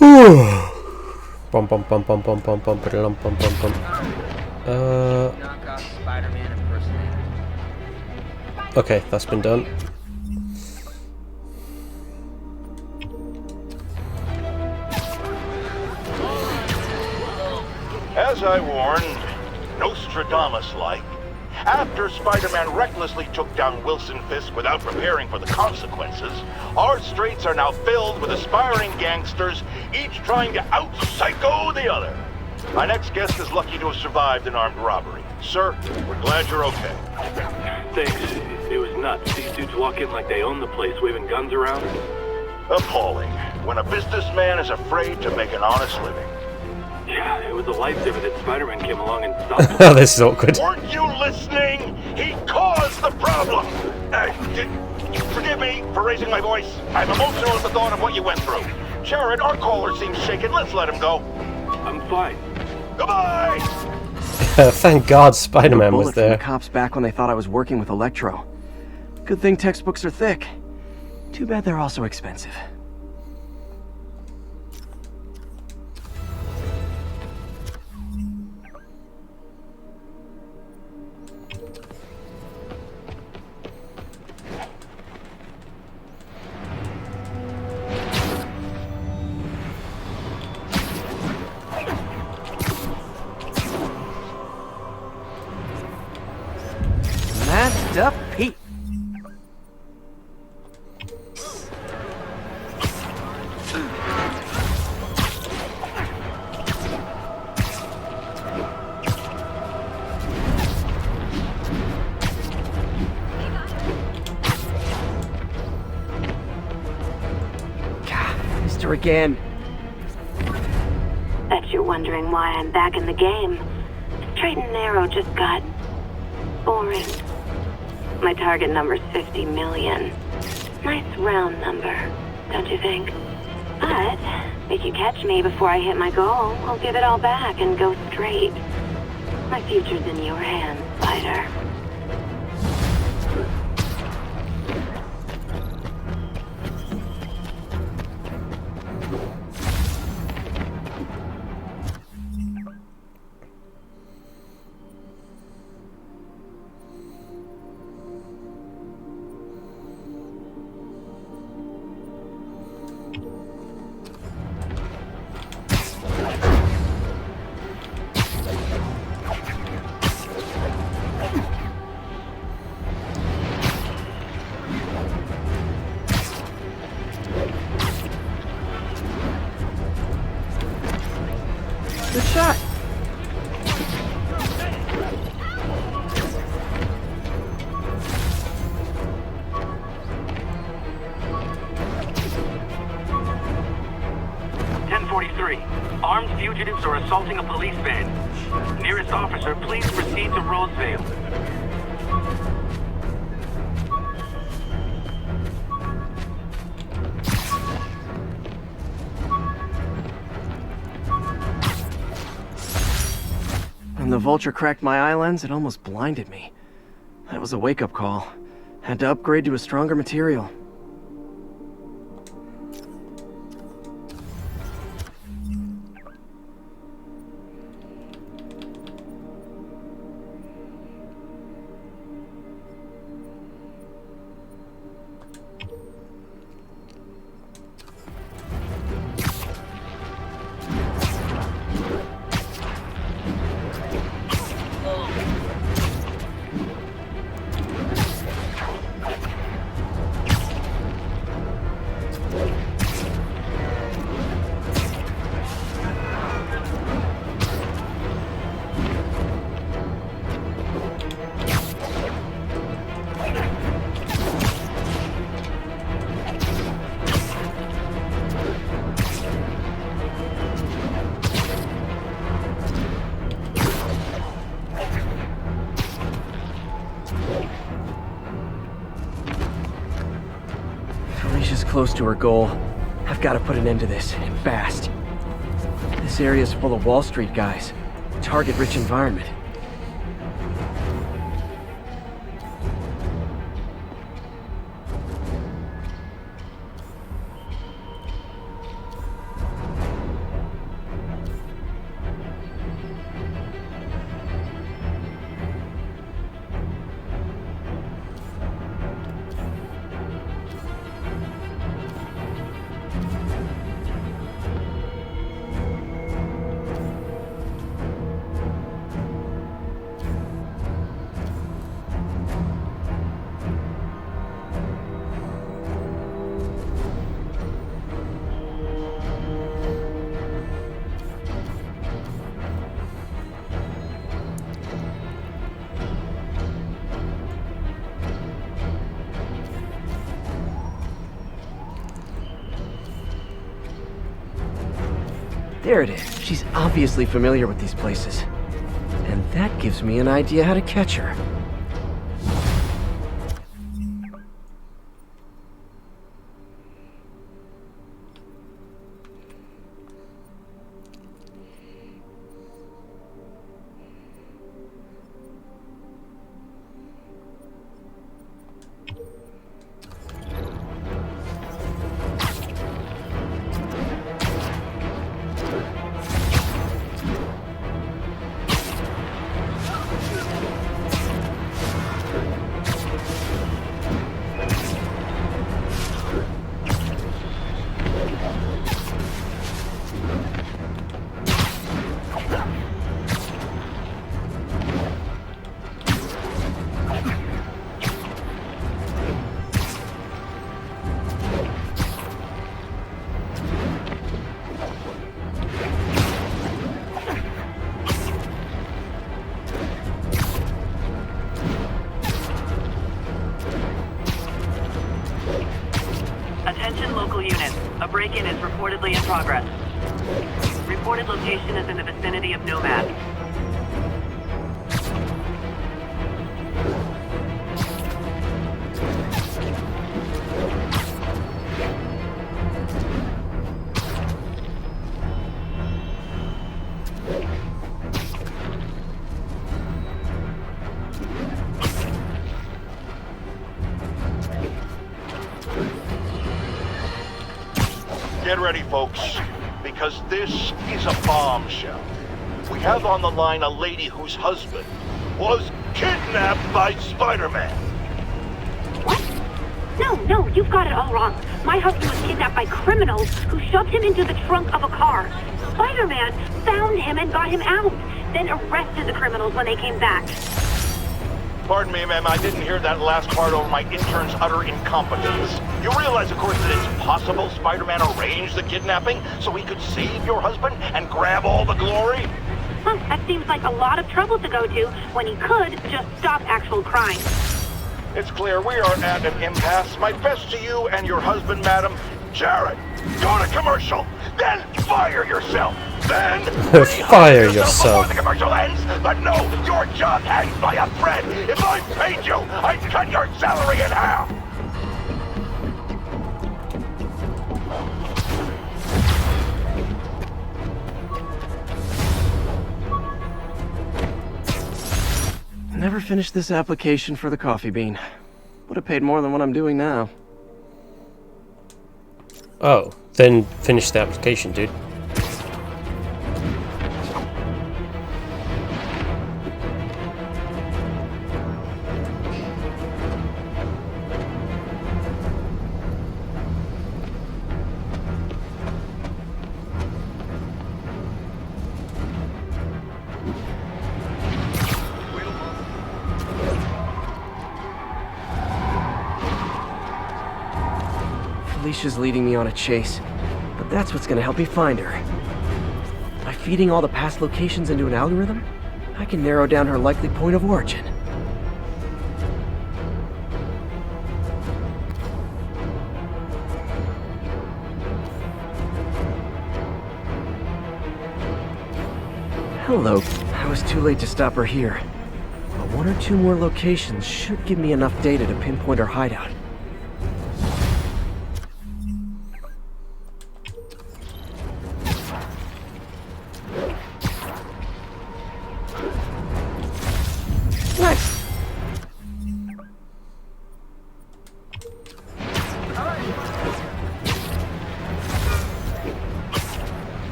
Bum bum bum bum bum bum bum bum bum bum bum. Knockoff Spider-Man impersonator. Okay, that's been done. As I warned, Nostradamus-like, after Spider-Man recklessly took down Wilson Fisk without preparing for the consequences, our streets are now filled with aspiring gangsters, each trying to out-psycho the other. My next guest is lucky to have survived an armed robbery. Sir, we're glad you're okay. Thanks. It was nuts. These dudes walk in like they own the place, waving guns around. Appalling. When a businessman is afraid to make an honest living. Yeah, it was a lifesaver that Spider-Man came along and stopped him. Oh, this is awkward. Weren't you listening? He caused the problem! Forgive me for raising my voice. I'm emotional at the thought of what you went through. Jared, our caller seems shaken. Let's let him go. I'm fine. Goodbye! Thank God Spider-Man was Bullet from there. the cops back when they thought I was working with Electro. Good thing textbooks are thick. Too bad they're also expensive. Masked up Pete. God, Mr. Again. Bet you're wondering why I'm back in the game. Straight and narrow just got boring. My target number's 50 million. Nice round number, don't you think? But if you catch me before I hit my goal, I'll give it all back and go straight. My future's in your hands, Spider. Good shot. Armed fugitives are assaulting a police van. Nearest officer, please proceed to Roseville. When the vulture cracked my eye lens, it almost blinded me. That was a wake-up call. Had to upgrade to a stronger material. Alicia's close to her goal. I've got to put an end to this, and fast. This area's full of Wall Street guys. Target-rich environment. There it is. She's obviously familiar with these places. And that gives me an idea how to catch her. Attention local units. A break-in is reportedly in progress. Reported location is in the vicinity of Nomad. Get ready, folks, because this is a bombshell. We have on the line a lady whose husband was kidnapped by Spider-Man. What? No, you've got it all wrong. My husband was kidnapped by criminals who shoved him into the trunk of a car. Spider-Man found him and got him out, then arrested the criminals when they came back. Pardon me, ma'am, I didn't hear that last part over my intern's utter incompetence. You realize, of course, that it's possible Spider-Man arranged the kidnapping so he could save your husband and grab all the glory? Huh, that seems like a lot of trouble to go to when he could just stop actual crime. It's clear we are at an impasse. My best to you and your husband, madam. Jared, go to commercial, then fire yourself. Then Fire yourself. before the commercial ends. But no, your job hangs by a thread. If I paid you, I'd cut your salary in half. Never finished this application for the coffee bean. Would have paid more than what I'm doing now. Oh, then finish the application, dude. Felicia's leading me on a chase, but that's what's gonna help me find her. By feeding all the past locations into an algorithm, I can narrow down her likely point of origin. Hello. I was too late to stop her here. But one or two more locations should give me enough data to pinpoint her hideout. Nice.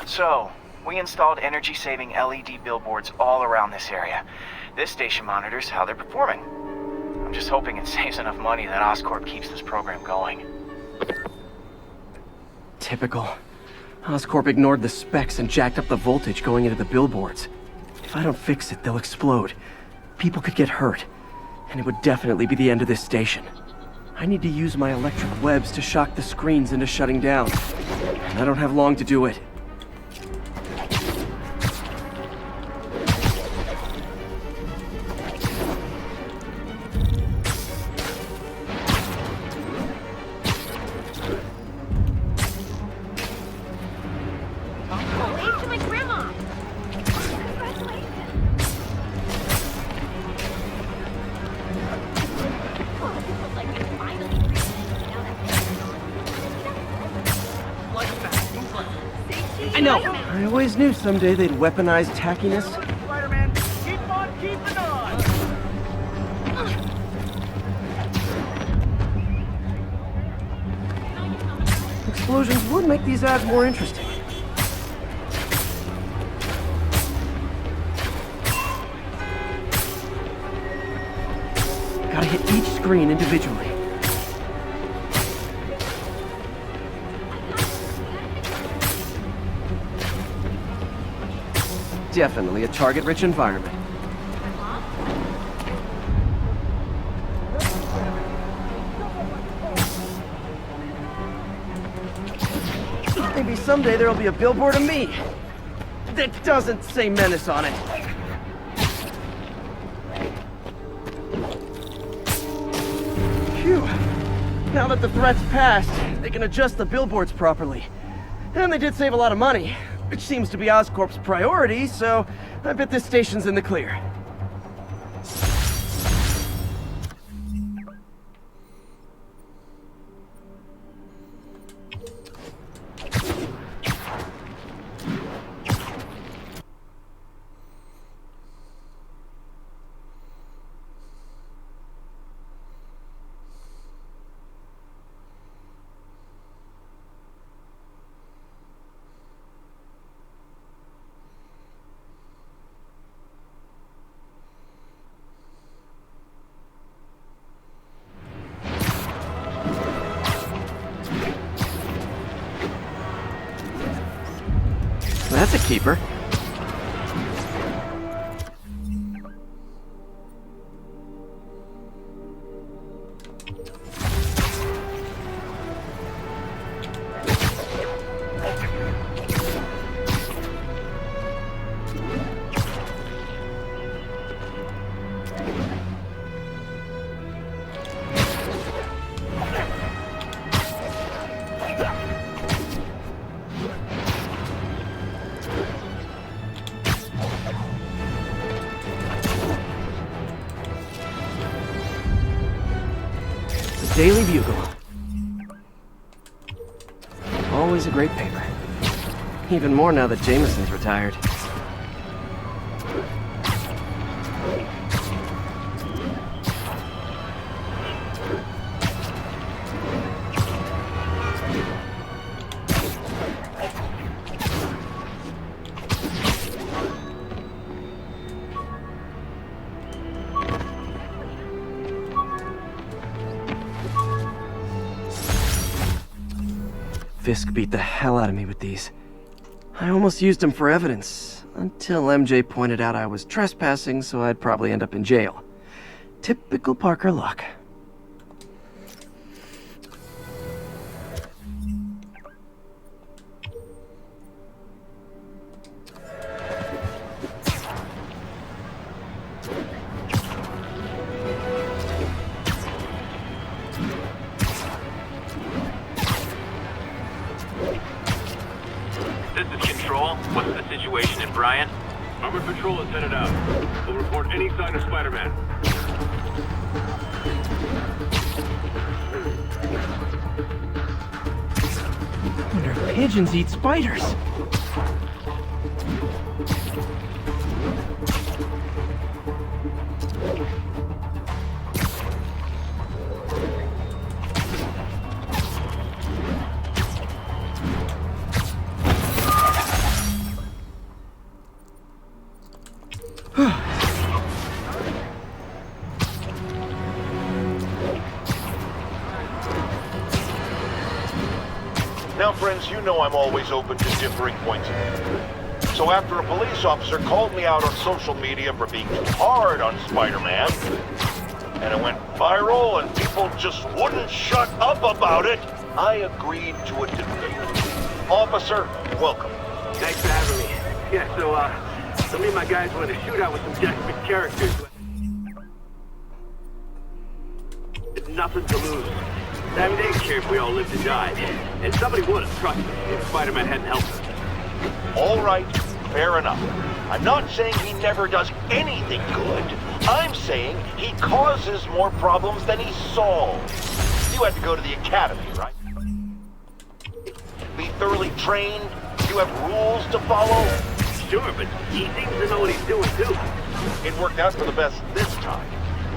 So, we installed energy-saving LED billboards all around this area. This station monitors how they're performing. I'm just hoping it saves enough money that Oscorp keeps this program going. Typical. Oscorp ignored the specs and jacked up the voltage going into the billboards. If I don't fix it, they'll explode. People could get hurt. And it would definitely be the end of this station. I need to use my electric webs to shock the screens into shutting down. And I don't have long to do it. I know. I always knew someday they'd weaponize tackiness. Spider-Man, keep on keeping on! Explosions would make these ads more interesting. Gotta hit each screen individually. Definitely a target-rich environment. Maybe someday there'll be a billboard of me that doesn't say Menace on it. Phew. Now that the threat's passed, they can adjust the billboards properly. And they did save a lot of money, which seems to be Oscorp's priority, so I bet this station's in the clear. That's a keeper. Daily Bugle. Always a great paper. Even more now that Jameson's retired. Fisk beat the hell out of me with these. I almost used him for evidence, until MJ pointed out I was trespassing, so I'd probably end up in jail. Typical Parker luck. This is Control. What's the situation in Bryant? Armored Patrol is headed out. We'll report any sign of Spider-Man. I wonder if pigeons eat spiders. Now, friends, you know I'm always open to differing points of view. So after a police officer called me out on social media for being too hard on Spider-Man, and it went viral and people just wouldn't shut up about it, I agreed to a debate. Officer, welcome. Thanks for having me. Yeah, so me and my guys were in a shootout with some desperate characters. Nothing to lose. I mean, they didn't care if we all lived and died. And somebody would have, trust me, if Spider-Man hadn't helped us. All right, fair enough. I'm not saying he never does anything good. I'm saying he causes more problems than he solves. You had to go to the academy, right? Be thoroughly trained? You have rules to follow? Sure, but he seems to know what he's doing, too. It worked out for the best this time.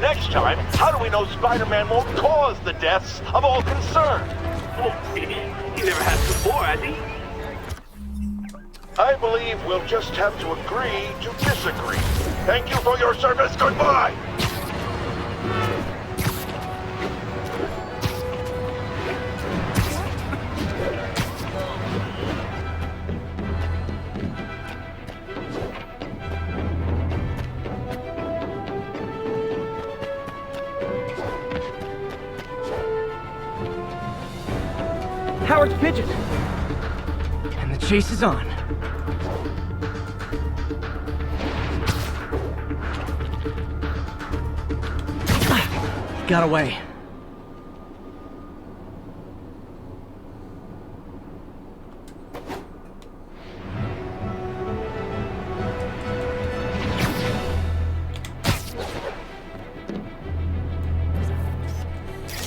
Next time, how do we know Spider-Man won't cause the deaths of all concerned? Well, he never has before, has he? I believe we'll just have to agree to disagree. Thank you for your service. Goodbye! Howard's pigeon! And the chase is on. Got away.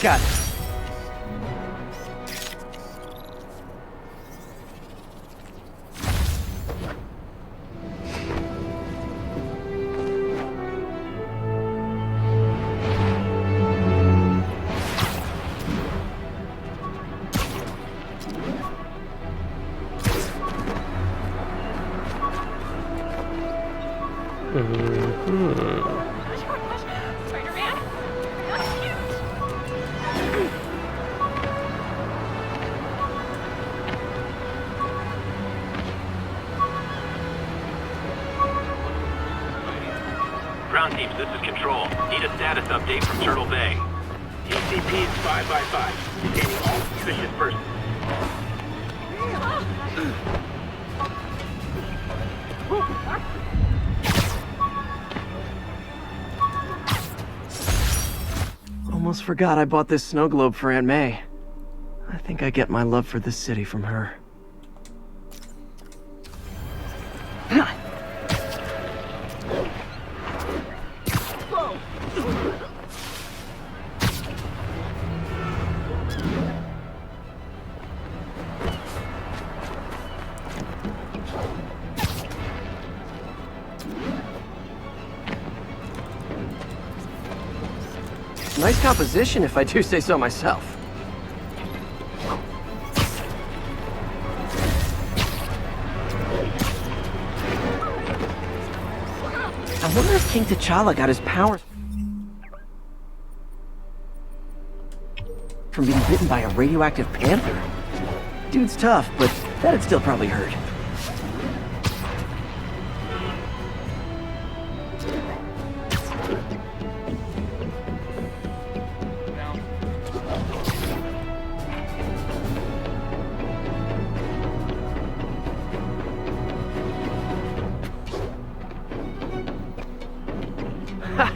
Got it. Ground teams, this is Control. Need a status update from Turtle Bay. ECP is 5x5, detaining all suspicious persons. Almost forgot I bought this snow globe for Aunt May. I think I get my love for this city from her. Nice composition, if I do say so myself. I wonder if King T'Challa got his powers from being bitten by a radioactive panther. Dude's tough, but that'd still probably hurt.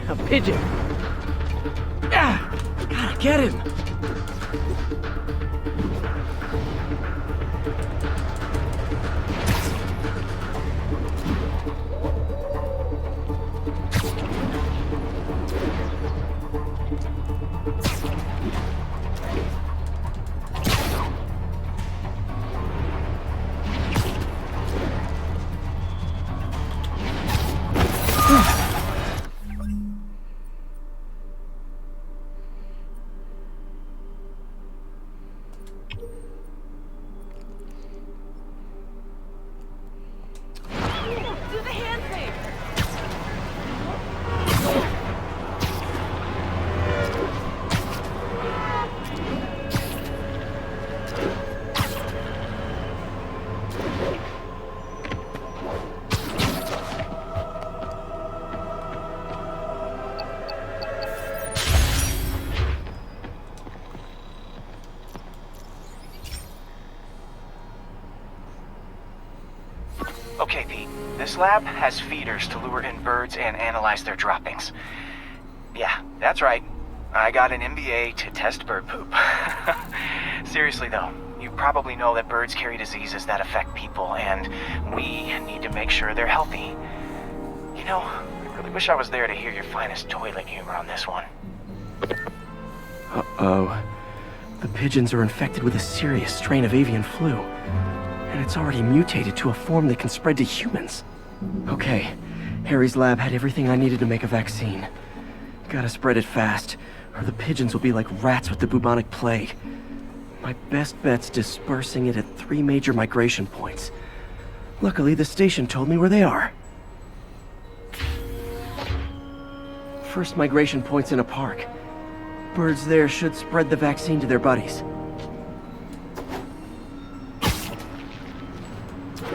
A pigeon! Ah, gotta get him! Okay, Pete. This lab has feeders to lure in birds and analyze their droppings. Yeah, that's right. I got an MBA to test bird poop. Seriously though, you probably know that birds carry diseases that affect people, and we need to make sure they're healthy. You know, I really wish I was there to hear your finest toilet humor on this one. Uh-oh. The pigeons are infected with a serious strain of avian flu. And it's already mutated to a form that can spread to humans. Okay, Harry's lab had everything I needed to make a vaccine. Gotta spread it fast, or the pigeons will be like rats with the bubonic plague. My best bet's dispersing it at 3 major migration points. Luckily, the station told me where they are. First migration point's in a park. Birds there should spread the vaccine to their buddies.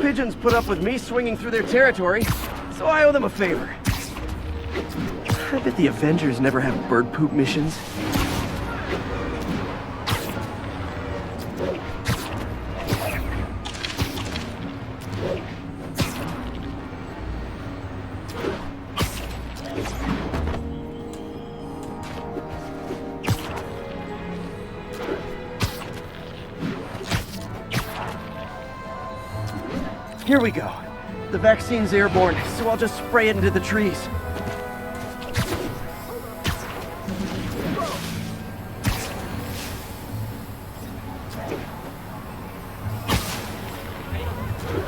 Pigeons put up with me swinging through their territory, so I owe them a favor. I bet the Avengers never have bird poop missions. Here we go. The vaccine's airborne, so I'll just spray it into the trees.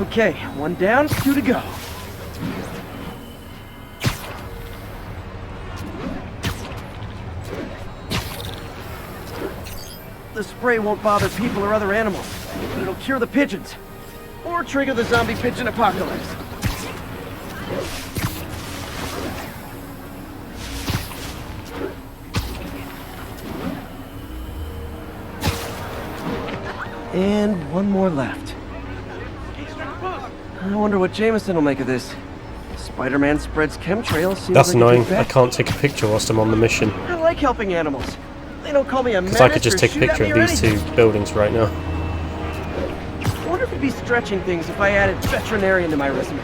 Okay, 1 down, 2 to go. The spray won't bother people or other animals, but it'll cure the pigeons. Or trigger the zombie pigeon apocalypse. And 1 more left. I wonder what Jameson will make of this. Spider-Man spreads chemtrails. Seems That's like annoying. a big I bet. can't take a picture whilst I'm on the mission. I like helping animals. They don't call me a menace. Because I could just or take a shoot at picture me of or these anything. 2 buildings right now. I wonder if it'd be stretching things if I added veterinarian to my resume.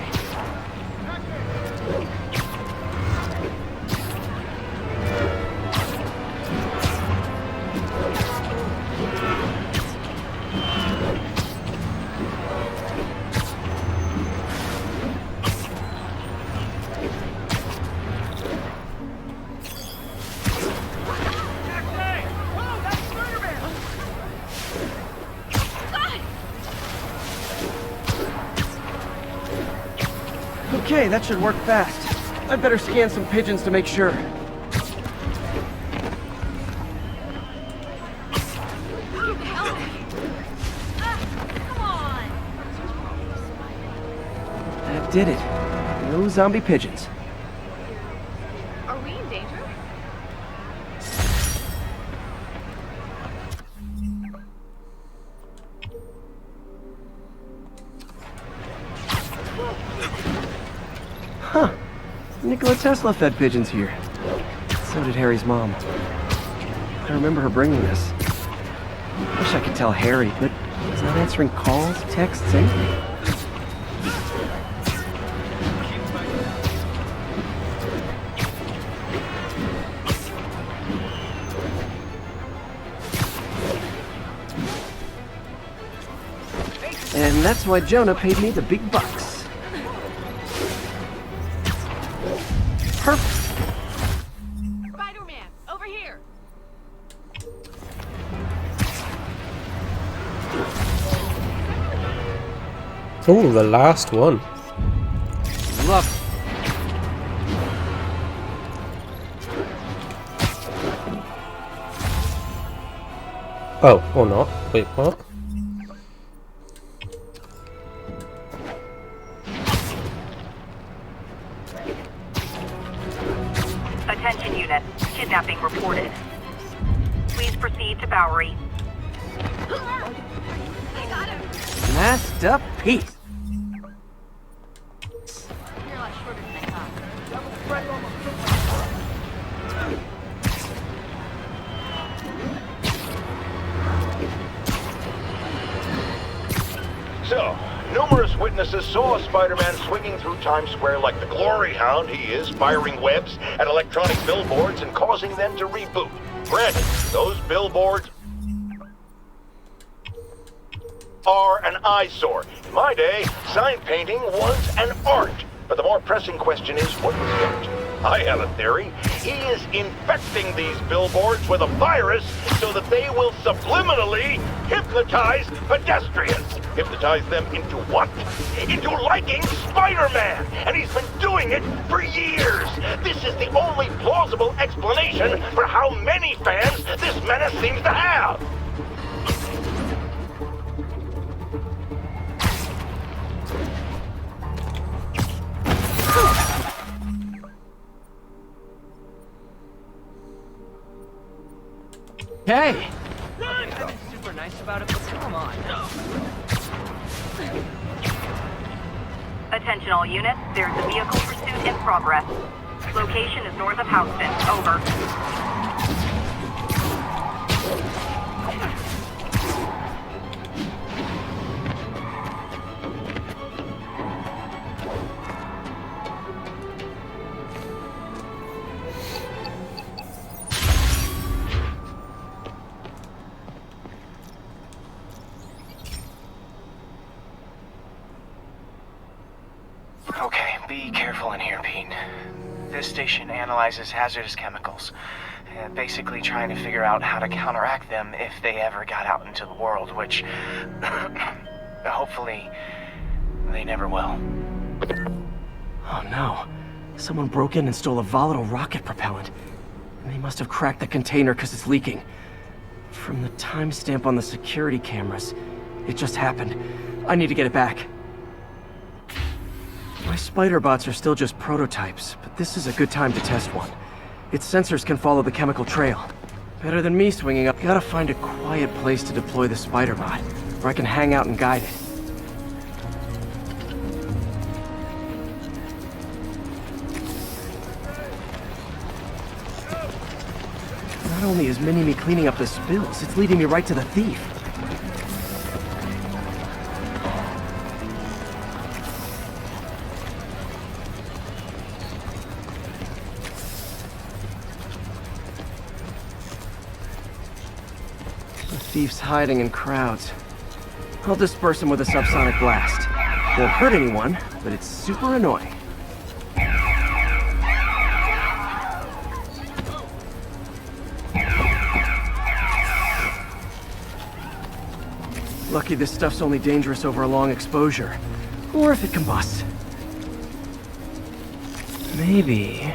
Okay, that should work fast. I'd better scan some pigeons to make sure. That did it. No zombie pigeons. Are we in danger? Huh. Nikola Tesla fed pigeons here. So did Harry's mom. I remember her bringing this. Wish I could tell Harry, but he's not answering calls, texts, anything. And that's why Jonah paid me the big bucks. Perfect. Spider-Man, over here. Oh, the last one. Love Oh, or not. Wait, what? Attention unit. Kidnapping reported. Please proceed to Bowery. I got him. masterpiece. You're a lot shorter than I thought. So, Numerous witnesses saw Spider-Man swinging through Times Square like the glory hound he is, firing webs at electronic billboards and causing them to reboot. Granted, those billboards are an eyesore. In my day, sign painting was an art. But the more pressing question is, what was done? I have a theory. He is infecting these billboards with a virus so that they will subliminally hypnotize pedestrians. Hypnotize them into what? Into liking Spider-Man! And he's been doing it for years! This is the only plausible explanation for how many fans this menace seems to have! Hey! I've been super nice about it, but come on. Attention all units, there's a vehicle pursuit in progress. Location is north of Houston. Over. Okay, be careful in here, Pete. This station analyzes hazardous chemicals, basically trying to figure out how to counteract them if they ever got out into the world, which hopefully they never will. Oh no. Someone broke in and stole a volatile rocket propellant. And they must have cracked the container because it's leaking. From the timestamp on the security cameras, it just happened. I need to get it back. My spider bots are still just prototypes, but this is a good time to test one. Its sensors can follow the chemical trail. Better than me swinging up. Gotta find a quiet place to deploy the spider bot, where I can hang out and guide it. Not only is Mini-Me cleaning up the spills, it's leading me right to the thief. The thief's hiding in crowds. I'll disperse him with a subsonic blast. Won't hurt anyone, but it's super annoying. Lucky this stuff's only dangerous over a long exposure. Or if it combusts. Maybe...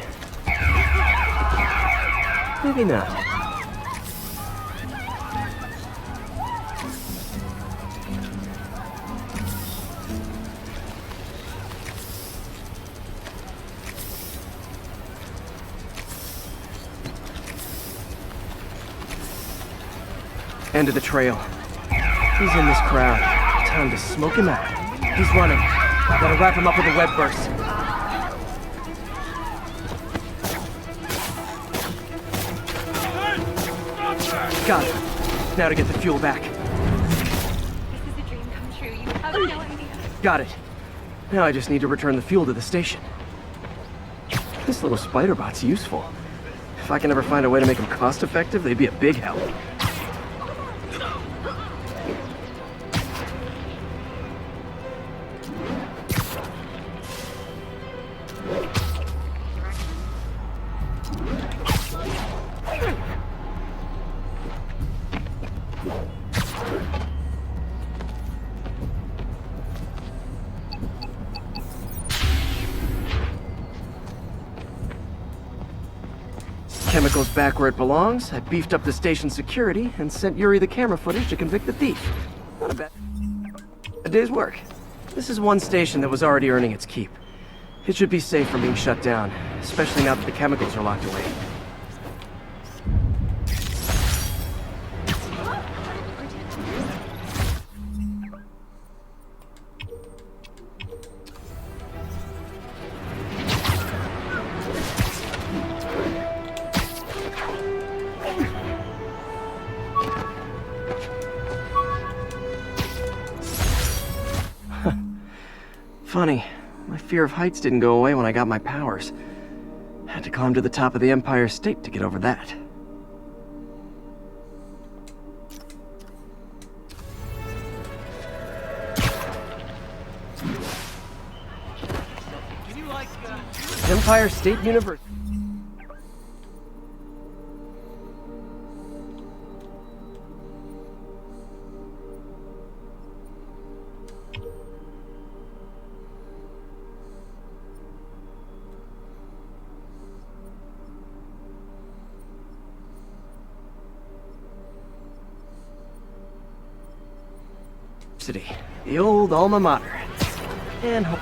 maybe not. End of the trail. He's in this crowd. Time to smoke him out. He's running. Gotta wrap him up with a web burst. Got it. Now to get the fuel back. This is a dream come true. You have no idea. Got it. Now I just need to return the fuel to the station. This little spider bot's useful. If I can ever find a way to make them cost-effective, they'd be a big help. Chemicals back where it belongs. I beefed up the station's security and sent Yuri the camera footage to convict the thief. Not a bad... a day's work. This is one station that was already earning its keep. It should be safe from being shut down, especially now that the chemicals are locked away. Funny, my fear of heights didn't go away when I got my powers. Had to climb to the top of the Empire State to get over that. Empire State University. The old alma mater. And hope.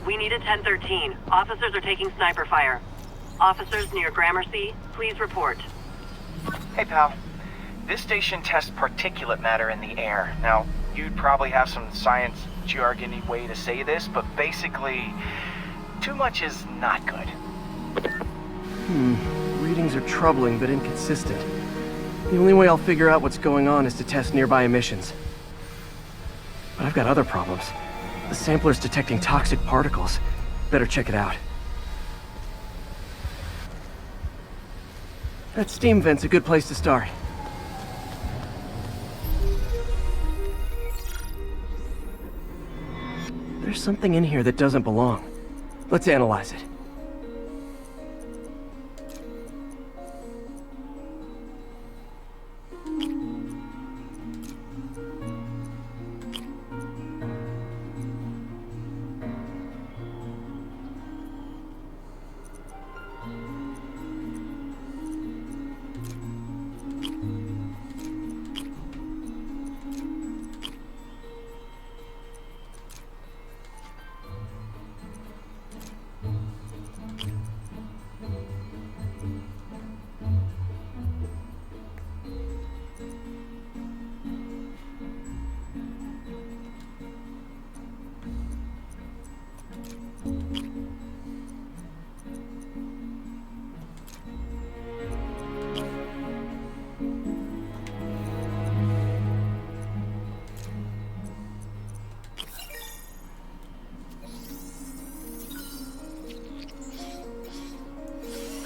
We need a 1013. Officers are taking sniper fire. Officers near Gramercy, please report. Hey, pal. This station tests particulate matter in the air. Now, you'd probably have some science jargony way to say this, but basically, too much is not good. Readings are troubling but inconsistent. The only way I'll figure out what's going on is to test nearby emissions. But I've got other problems. The sampler's detecting toxic particles. Better check it out. That steam vent's a good place to start. There's something in here that doesn't belong. Let's analyze it.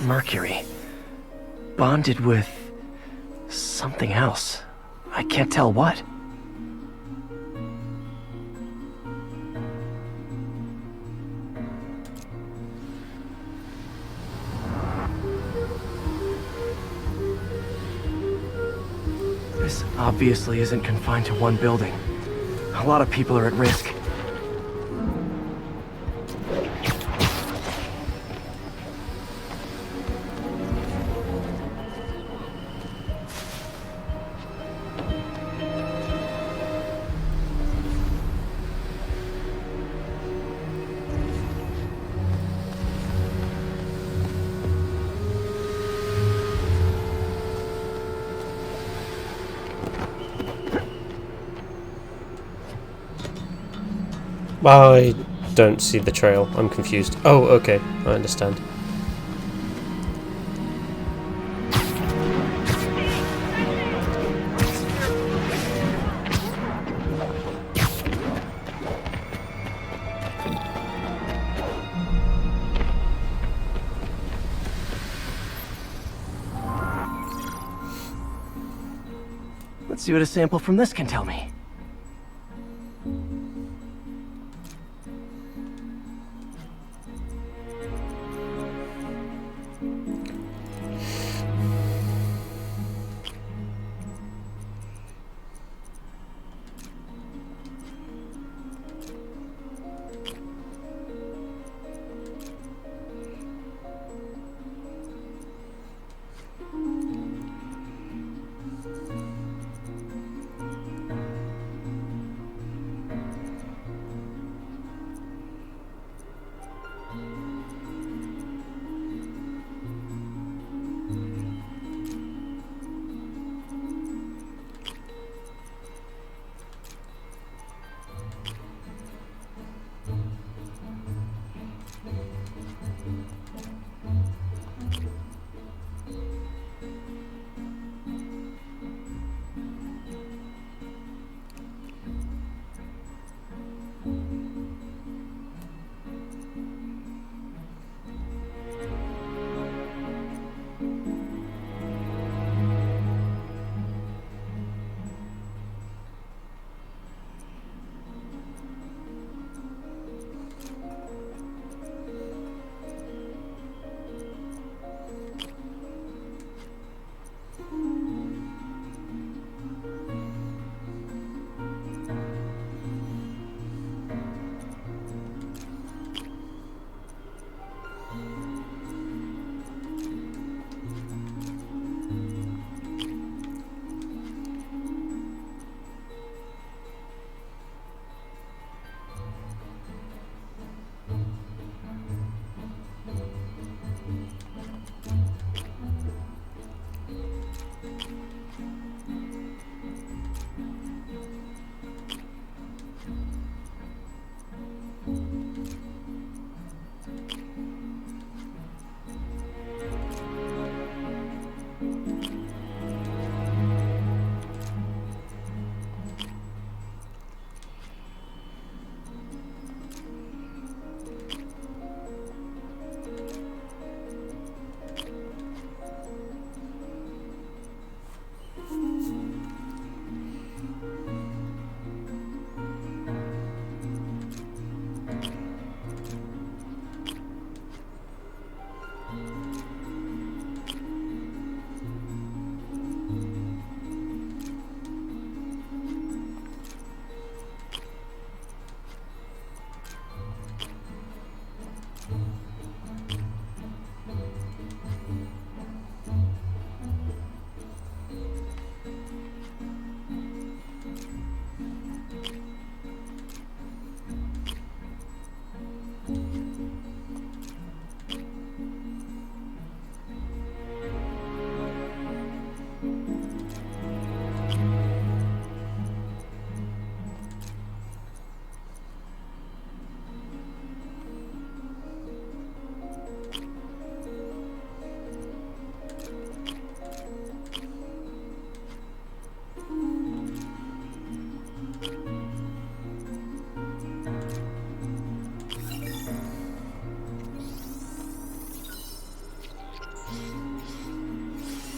Mercury. Bonded with something else. I can't tell what. This obviously isn't confined to one building. A lot of people are at risk. I don't see the trail. I'm confused. Oh, okay. I understand. Let's see what a sample from this can tell me.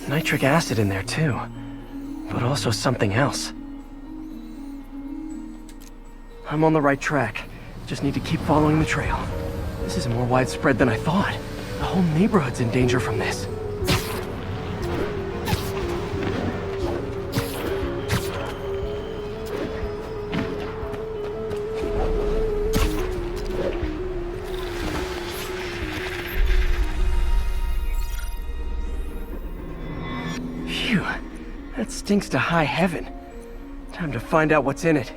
Nitric acid in there too, but also something else. I'm on the right track. Just need to keep following the trail. This is more widespread than I thought. The whole neighborhood's in danger from this. Phew, that stinks to high heaven. Time to find out what's in it.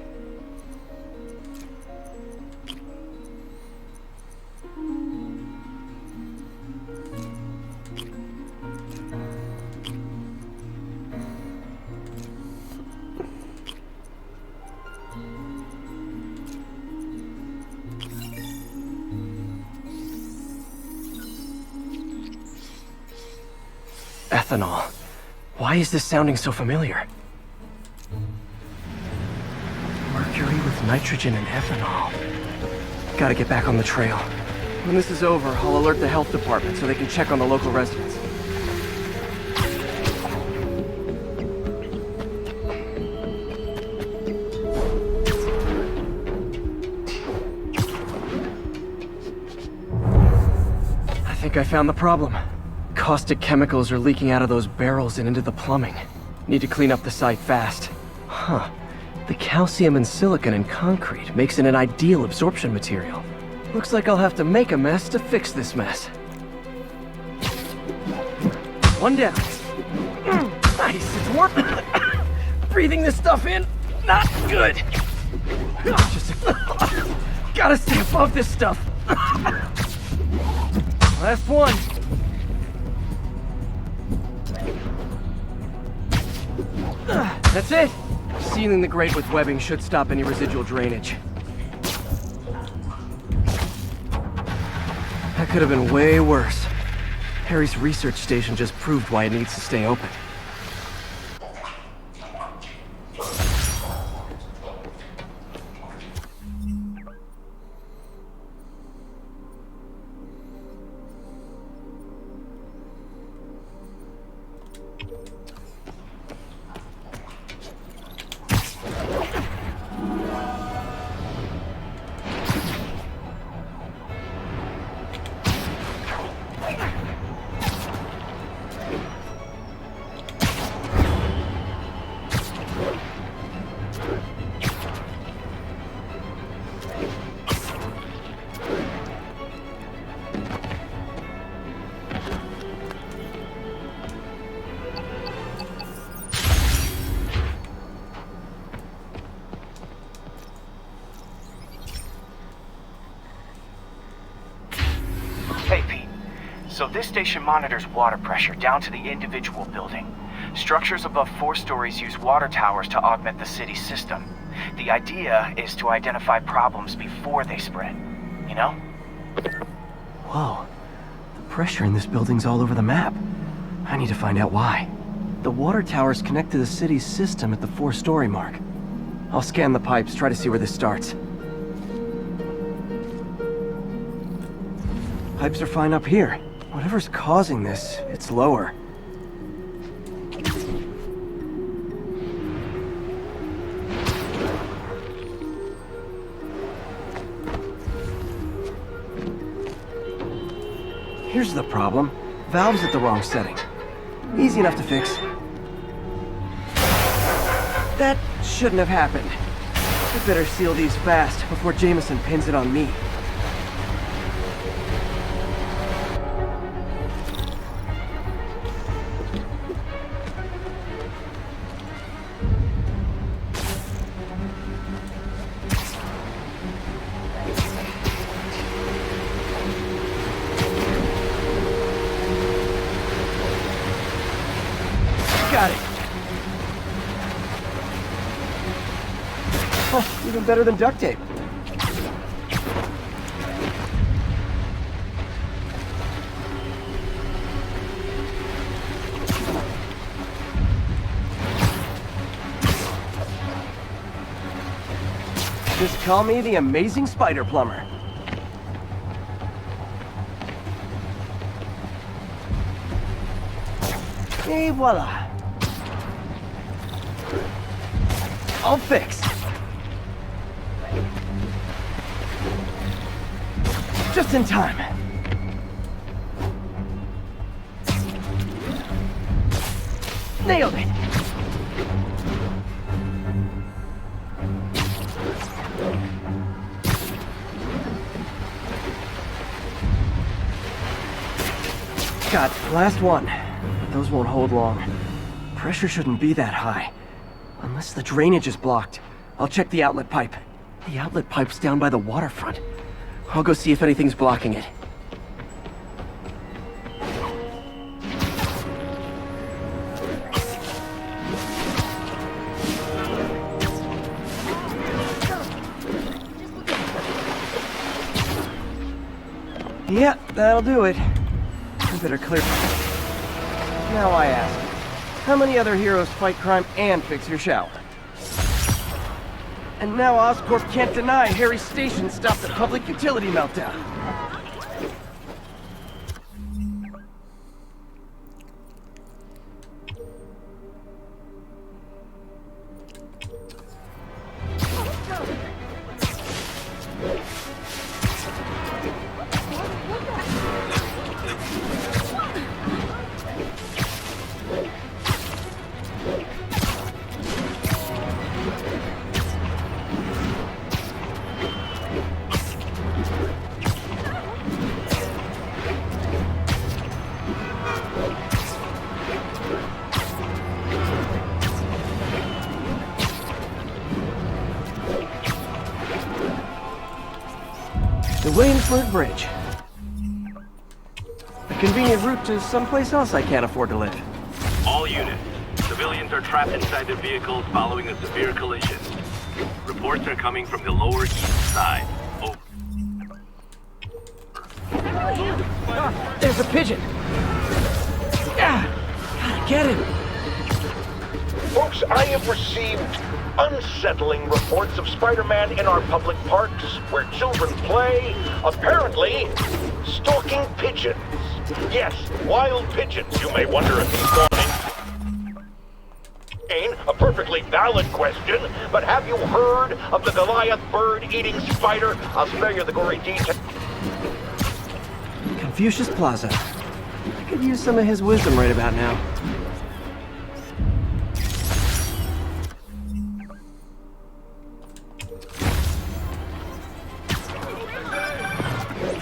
Ethanol. Why is this sounding so familiar? Mercury with nitrogen and ethanol. Gotta get back on the trail. When this is over, I'll alert the health department so they can check on the local residents. I think I found the problem. Caustic chemicals are leaking out of those barrels and into the plumbing. Need to clean up the site fast. Huh. The calcium and silicon in concrete makes it an ideal absorption material. Looks like I'll have to make a mess to fix this mess. One down. Nice, it's working. Breathing this stuff in, not good. Gotta stay above this stuff. Last one. That's it! Sealing the grate with webbing should stop any residual drainage. That could have been way worse. Harry's research station just proved why it needs to stay open. So this station monitors water pressure down to the individual building. Structures above 4 stories use water towers to augment the city's system. The idea is to identify problems before they spread, you know? Whoa. The pressure in this building's all over the map. I need to find out why. The water towers connect to the city's system at the 4-story mark. I'll scan the pipes, try to see where this starts. Pipes are fine up here. Whatever's causing this, it's lower. Here's the problem. Valve's at the wrong setting. Easy enough to fix. That shouldn't have happened. I better seal these fast before Jameson pins it on me. Got it. Oh, even better than duct tape. Just call me the amazing spider plumber. Et voila. All fixed. Just in time. Nailed it. Got last one. But those won't hold long. Pressure shouldn't be that high. Unless the drainage is blocked. I'll check the outlet pipe. The outlet pipe's down by the waterfront. I'll go see if anything's blocking it. Yeah, that'll do it. I better clear. Now I ask, how many other heroes fight crime and fix your shower? And now Oscorp can't deny Harry's station stopped the public utility meltdown. The Waynesburg Bridge. A convenient route to someplace else I can't afford to live. All units. Civilians are trapped inside their vehicles following a severe collision. Reports are coming from the Lower East Side. Over. There's a pigeon! Ah, gotta get him! Folks, I have received unsettling reports of Spider-Man in our public parks, where children play, apparently stalking pigeons. Yes, wild pigeons. You may wonder if he's gone in. A perfectly valid question, but have you heard of the Goliath bird-eating spider? I'll spare you the gory details. Confucius Plaza. I could use some of his wisdom right about now.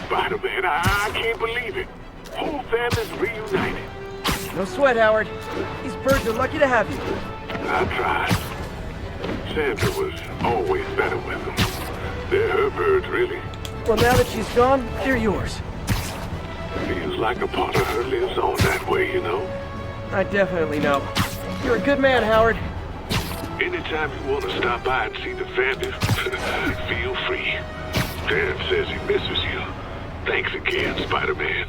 Spider-Man, I can't believe it. Whole family's reunited. No sweat, Howard. These birds are lucky to have you. I tried. Sandra was always better with them. They're her birds, really. Well, now that she's gone, they're yours. Feels like a part of her lives on that way, you know? I definitely know. You're a good man, Howard. Anytime you want to stop by and see the family, feel free. Dan says he misses you. Thanks again, Spider-Man.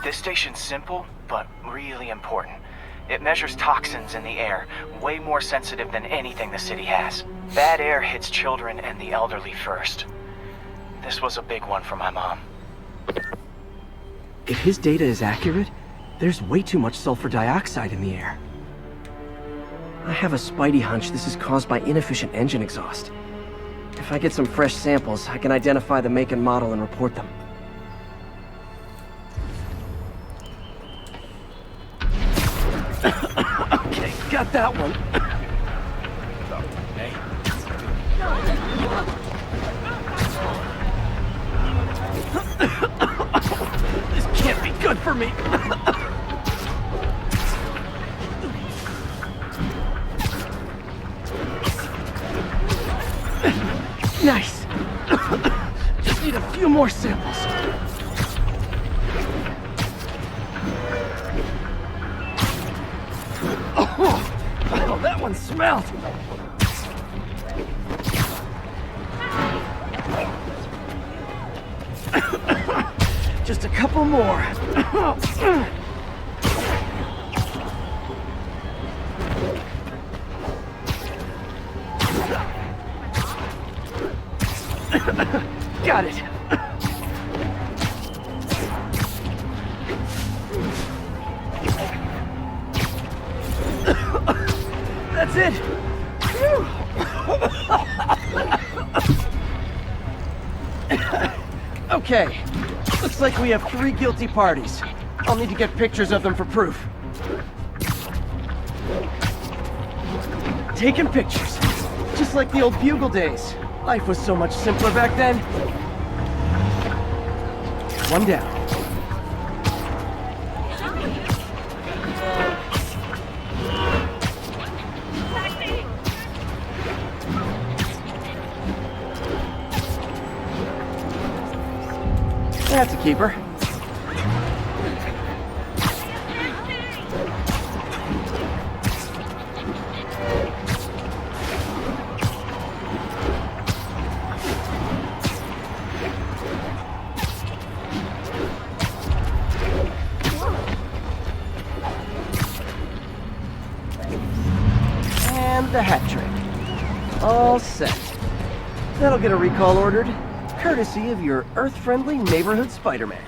This station's simple, but really important. It measures toxins in the air, way more sensitive than anything the city has. Bad air hits children and the elderly first. This was a big one for my mom. If his data is accurate, there's way too much sulfur dioxide in the air. I have a spidey hunch this is caused by inefficient engine exhaust. If I get some fresh samples, I can identify the make and model and report them. Okay, got that one. This can't be good for me. Nice. Just need a few more samples. Oh, that one smelled. Just a couple more. Got it. That's it. Okay. Looks like we have 3 guilty parties. I'll need to get pictures of them for proof. Taking pictures. Just like the old Bugle days. Life was so much simpler back then. One down. That's a keeper. And the hat trick. All set. That'll get a recall ordered. Courtesy of your Earth-friendly neighborhood Spider-Man.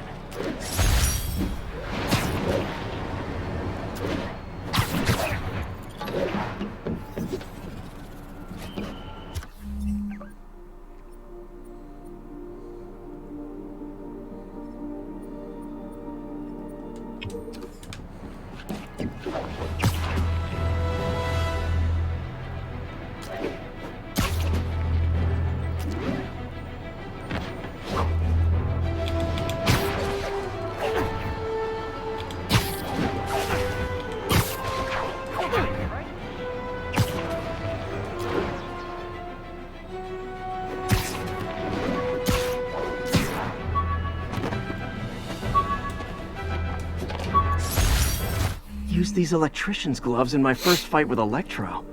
Used these electrician's gloves in my first fight with Electro.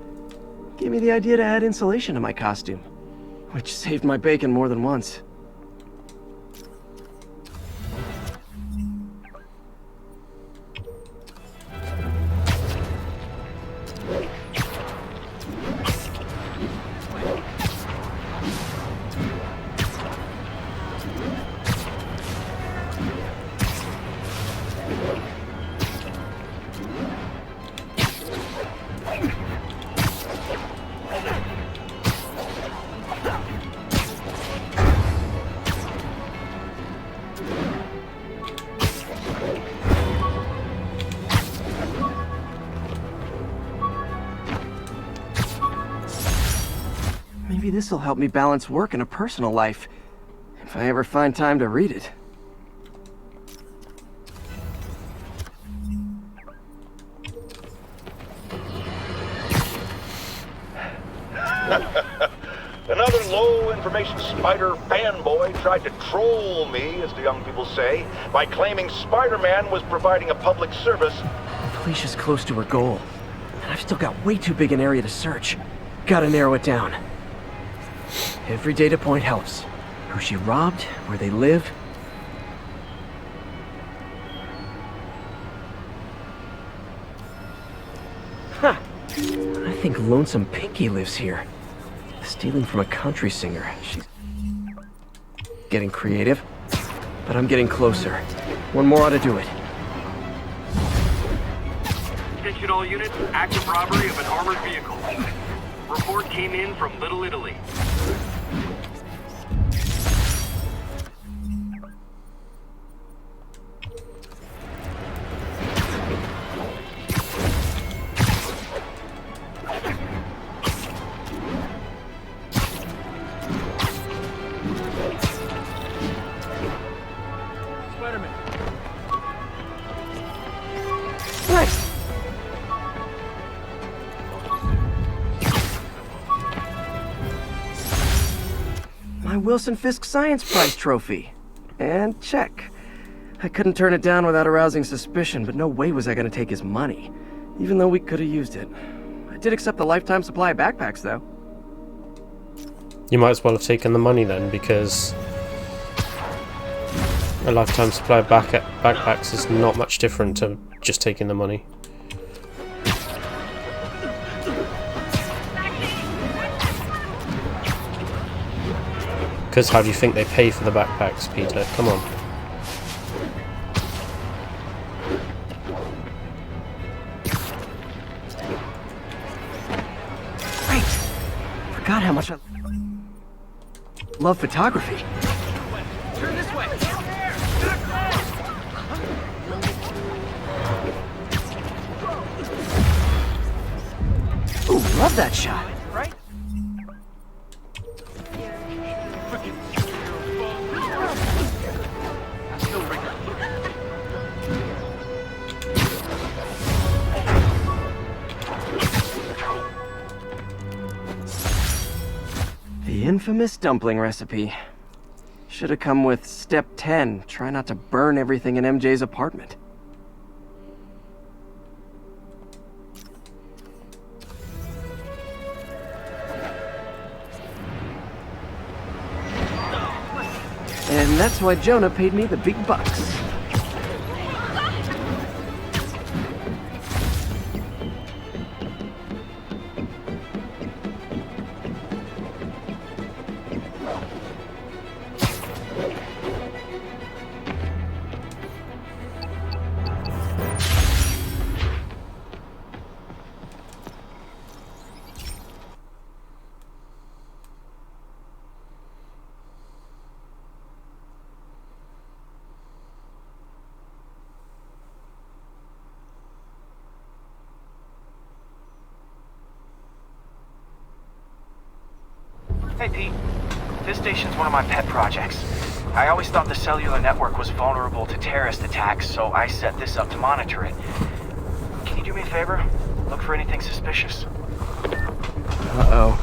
Gave me the idea to add insulation to my costume, which saved my bacon more than once. Maybe this'll help me balance work and a personal life, if I ever find time to read it. Another low-information spider fanboy tried to troll me, as the young people say, by claiming Spider-Man was providing a public service. Felicia's close to her goal, and I've still got way too big an area to search. Gotta narrow it down. Every data point helps. Who she robbed, where they live. Huh. I think Lonesome Pinky lives here. Stealing from a country singer. She's getting creative, but I'm getting closer. One more ought to do it. Attention all units, active robbery of an armored vehicle. Report came in from Little Italy. Nice! My Wilson Fisk Science Prize trophy. And check. I couldn't turn it down without arousing suspicion, but no way was I gonna take his money. Even though we could have used it. I did accept the lifetime supply of backpacks, though. You might as well have taken the money then, because a lifetime supply of backpacks is not much different to just taking the money. Because how do you think they pay for the backpacks, Peter? Come on. Great! Forgot how much I love photography. Turn this way! Ooh, love that shot. Right? The infamous dumpling recipe. Should have come with step 10. Try not to burn everything in MJ's apartment. And that's why Jonah paid me the big bucks. Hey, Pete. This station's one of my pet projects. I always thought the cellular network was vulnerable to terrorist attacks, so I set this up to monitor it. Can you do me a favor? Look for anything suspicious. Uh-oh.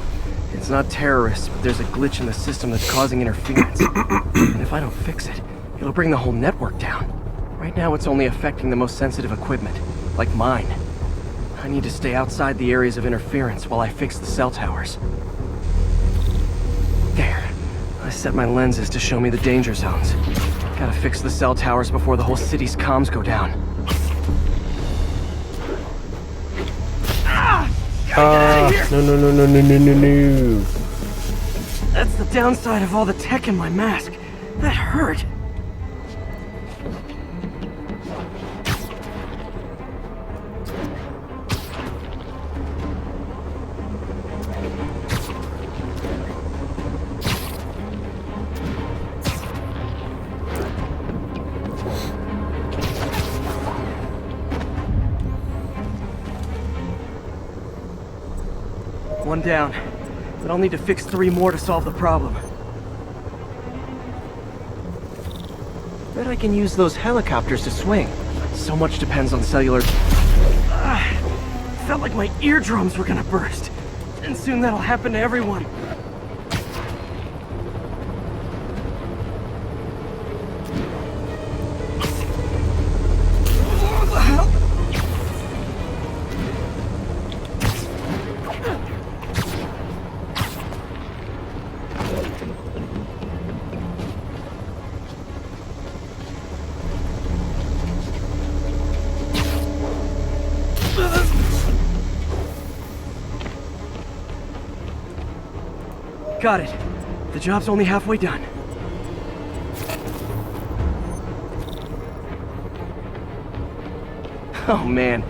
It's not terrorists, but there's a glitch in the system that's causing interference. And if I don't fix it, it'll bring the whole network down. Right now, it's only affecting the most sensitive equipment, like mine. I need to stay outside the areas of interference while I fix the cell towers. There. I set my lenses to show me the danger zones. Gotta fix the cell towers before the whole city's comms go down. No. That's the downside of all the tech in my mask. That hurt. One down, but I'll need to fix 3 more to solve the problem. Bet I can use those helicopters to swing. So much depends on cellular... Felt like my eardrums were gonna burst. And soon that'll happen to everyone. Got it. The job's only halfway done. Oh man,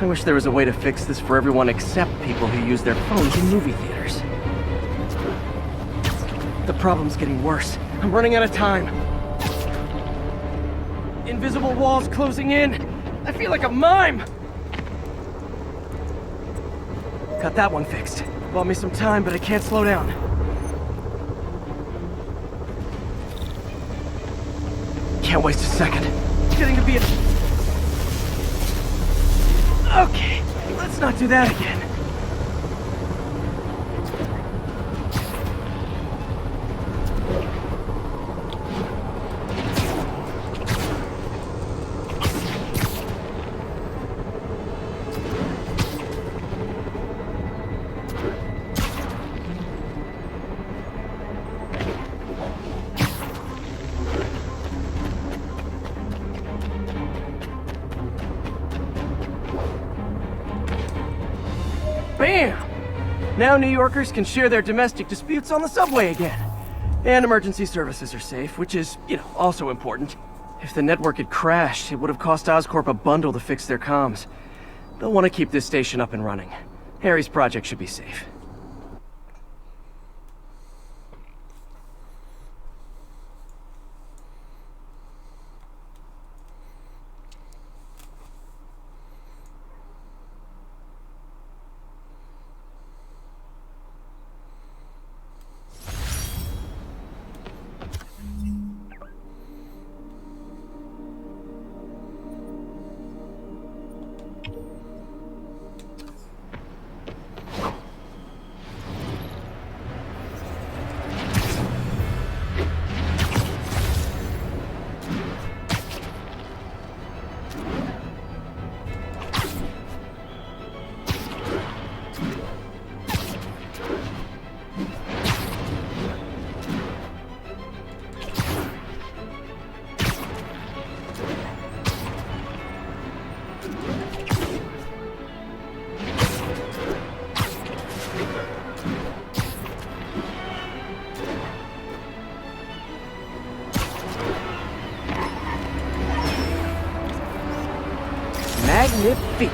I wish there was a way to fix this for everyone except people who use their phones in movie theaters. The problem's getting worse. I'm running out of time. Invisible walls closing in. I feel like a mime. Got that one fixed. Bought me some time, but I can't slow down. Can't waste a second. Getting to be a... Okay, let's not do that again. Bam! Now New Yorkers can share their domestic disputes on the subway again. And emergency services are safe, which is, also important. If the network had crashed, it would have cost Oscorp a bundle to fix their comms. They'll want to keep this station up and running. Harry's project should be safe. Magnifique.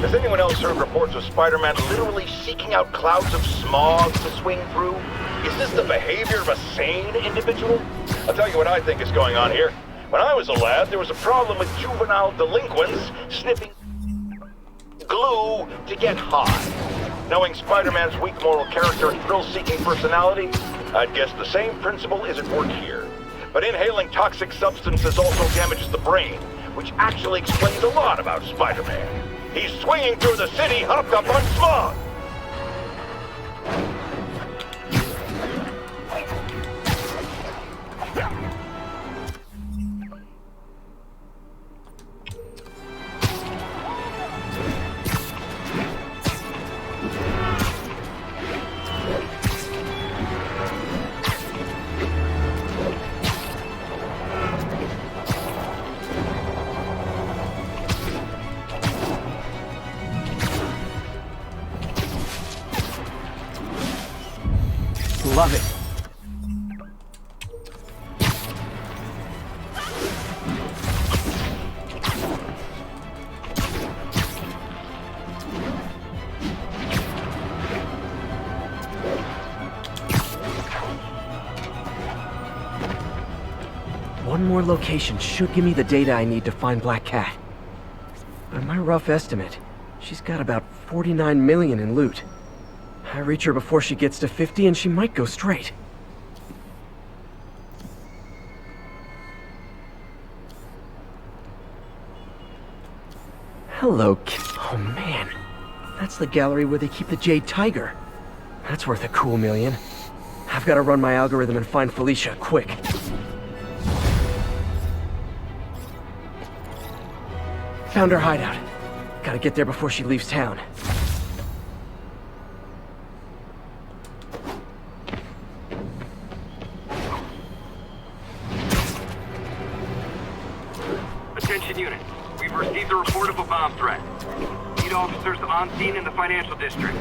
Has anyone else heard reports of Spider-Man literally seeking out clouds of smog to swing through? Is this the behavior of a sane individual? I'll tell you what I think is going on here. When I was a lad, there was a problem with juvenile delinquents sniffing glue to get high. Knowing Spider-Man's weak moral character and thrill-seeking personality, I'd guess the same principle is at work here. But inhaling toxic substances also damages the brain, which actually explains a lot about Spider-Man. He's swinging through the city hopped up on smog! Love it. One more location should give me the data I need to find Black Cat. By my rough estimate, she's got about 49 million in loot. I reach her before she gets to 50 and she might go straight. Hello, oh man. That's the gallery where they keep the Jade Tiger. That's worth a cool million. I've got to run my algorithm and find Felicia, quick. Found her hideout. Gotta get there before she leaves town. Attention unit. We've received a report of a bomb threat. Need officers on scene in the financial district.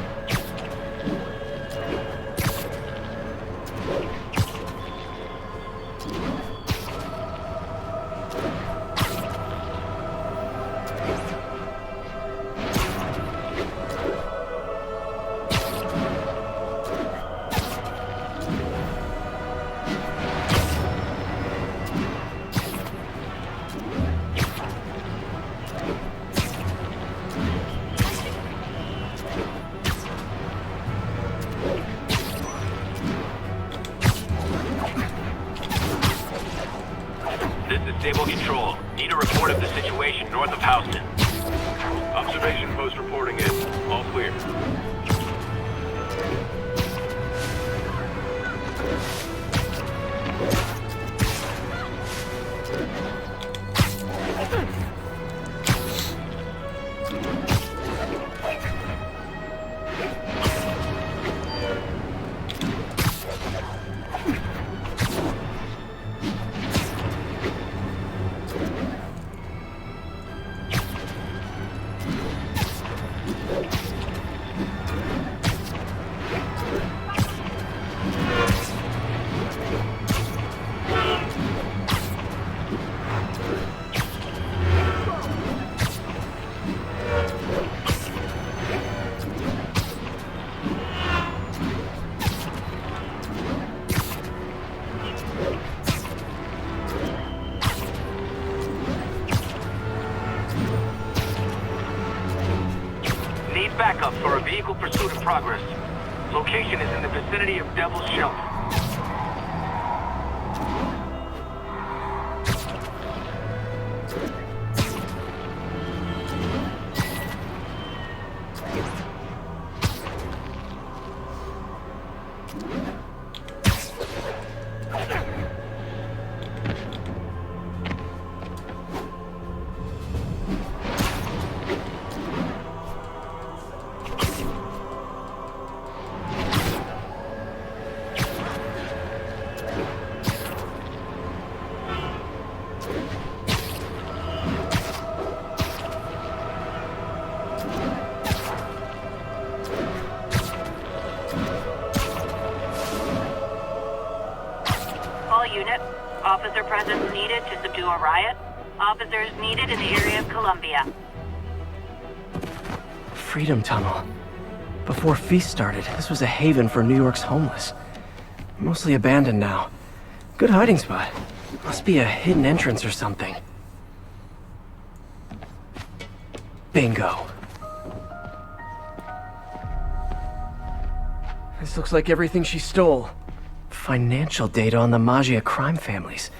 Stable control. Need a report of the situation north of Houston. Observation post reporting in. All clear. Need backup for a vehicle pursuit in progress. Location is in the vicinity of Devil's Shelf. All units, officer presence needed to subdue a riot. Officers needed in the area of Columbia. Freedom Tunnel. Before Feast started, this was a haven for New York's homeless. Mostly abandoned now. Good hiding spot. Must be a hidden entrance or something. Bingo. This looks like everything she stole. Financial data on the Maggia crime families.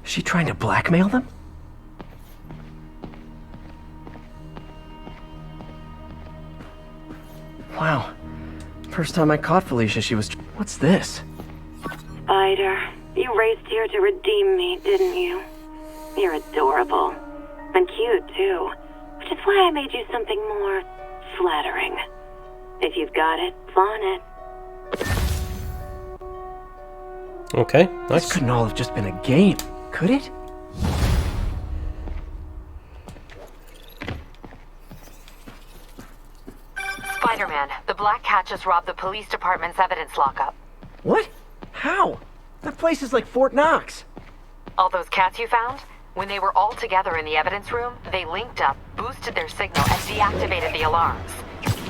Is she trying to blackmail them? Wow. First time I caught Felicia, she was... What's this? Spider, you raced here to redeem me, didn't you? You're adorable. And cute, too. Which is why I made you something more flattering. If you've got it, flaunt it. Okay, nice. This couldn't all have just been a game, could it? Spider-Man, the Black Cat just robbed the police department's evidence lockup. What? How? That place is like Fort Knox. All those cats you found? When they were all together in the evidence room, they linked up, boosted their signal, and deactivated the alarms.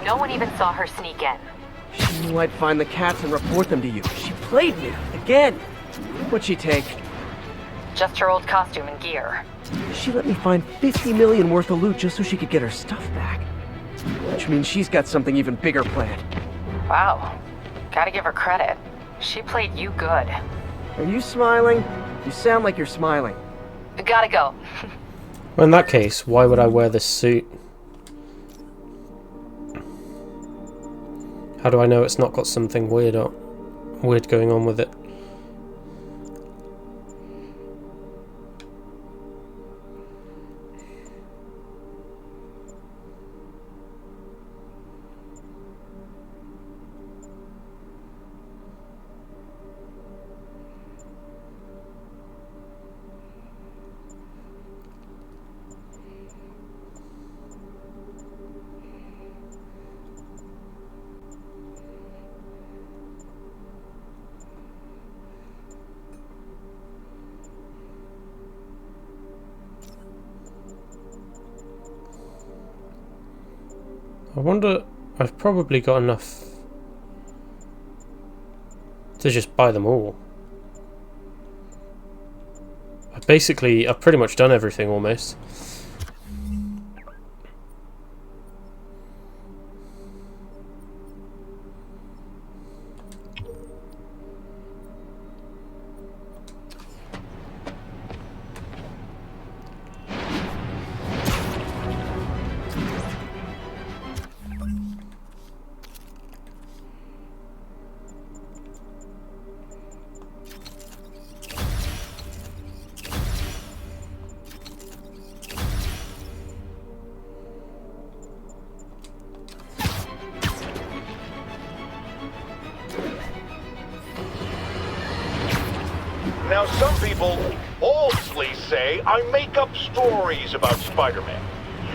No one even saw her sneak in. She knew I'd find the cats and report them to you. She played me, again. What'd she take? Just her old costume and gear. She let me find 50 million worth of loot just so she could get her stuff back. Which means she's got something even bigger planned. Wow. Gotta give her credit. She played you good. Are you smiling? You sound like you're smiling. Gotta go. Well, in that case, why would I wear this suit? How do I know it's not got something weird going on with it? I wonder, I've probably got enough to just buy them all. I've pretty much done everything almost. Now, some people falsely say I make up stories about Spider-Man.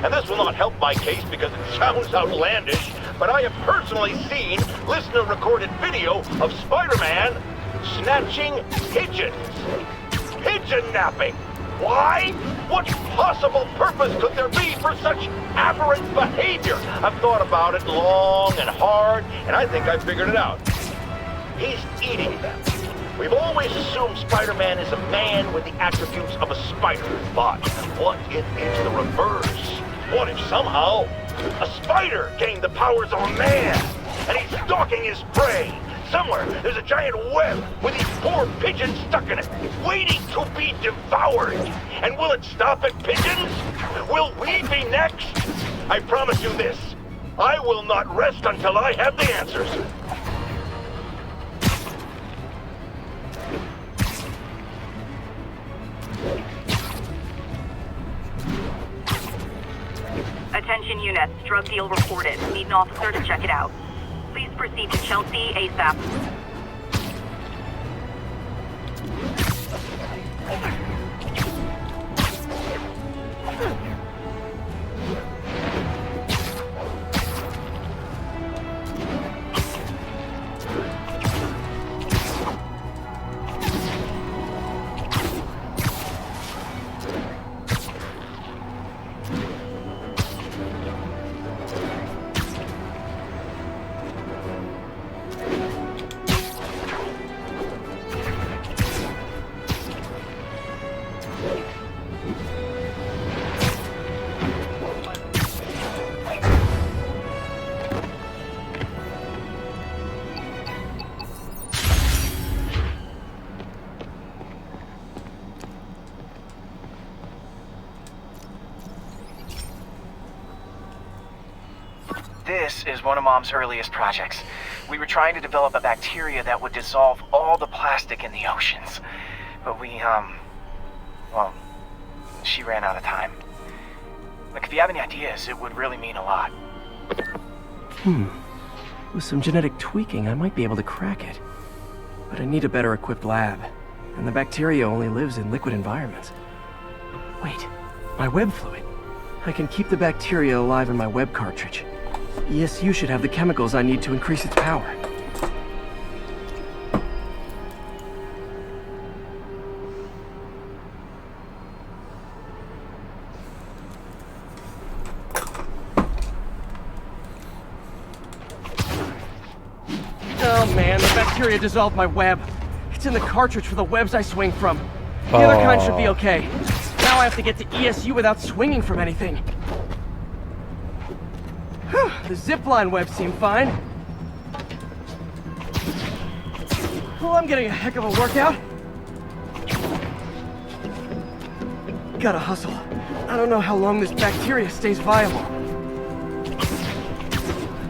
And this will not help my case because it sounds outlandish, but I have personally seen listener-recorded video of Spider-Man snatching pigeons. Pigeon napping! Why? What possible purpose could there be for such aberrant behavior? I've thought about it long and hard, and I think I've figured it out. He's eating them. We've always assumed Spider-Man is a man with the attributes of a spider. But what if it's the reverse? What if somehow a spider gained the powers of a man and he's stalking his prey? Somewhere there's a giant web with these poor pigeons stuck in it, waiting to be devoured. And will it stop at pigeons? Will we be next? I promise you this. I will not rest until I have the answers. Attention units, drug deal reported. Need an officer to check it out. Please proceed to Chelsea ASAP. This is one of Mom's earliest projects. We were trying to develop a bacteria that would dissolve all the plastic in the oceans. But well, she ran out of time. Look, if you have any ideas, it would really mean a lot. With some genetic tweaking, I might be able to crack it. But I need a better equipped lab. And the bacteria only lives in liquid environments. Wait, my web fluid. I can keep the bacteria alive in my web cartridge. ESU should have the chemicals I need to increase its power. Oh man, the bacteria dissolved my web. It's in the cartridge for the webs I swing from. The other kind should be okay. Now I have to get to ESU without swinging from anything. The zipline webs seem fine. Well, I'm getting a heck of a workout. Gotta hustle. I don't know how long this bacteria stays viable.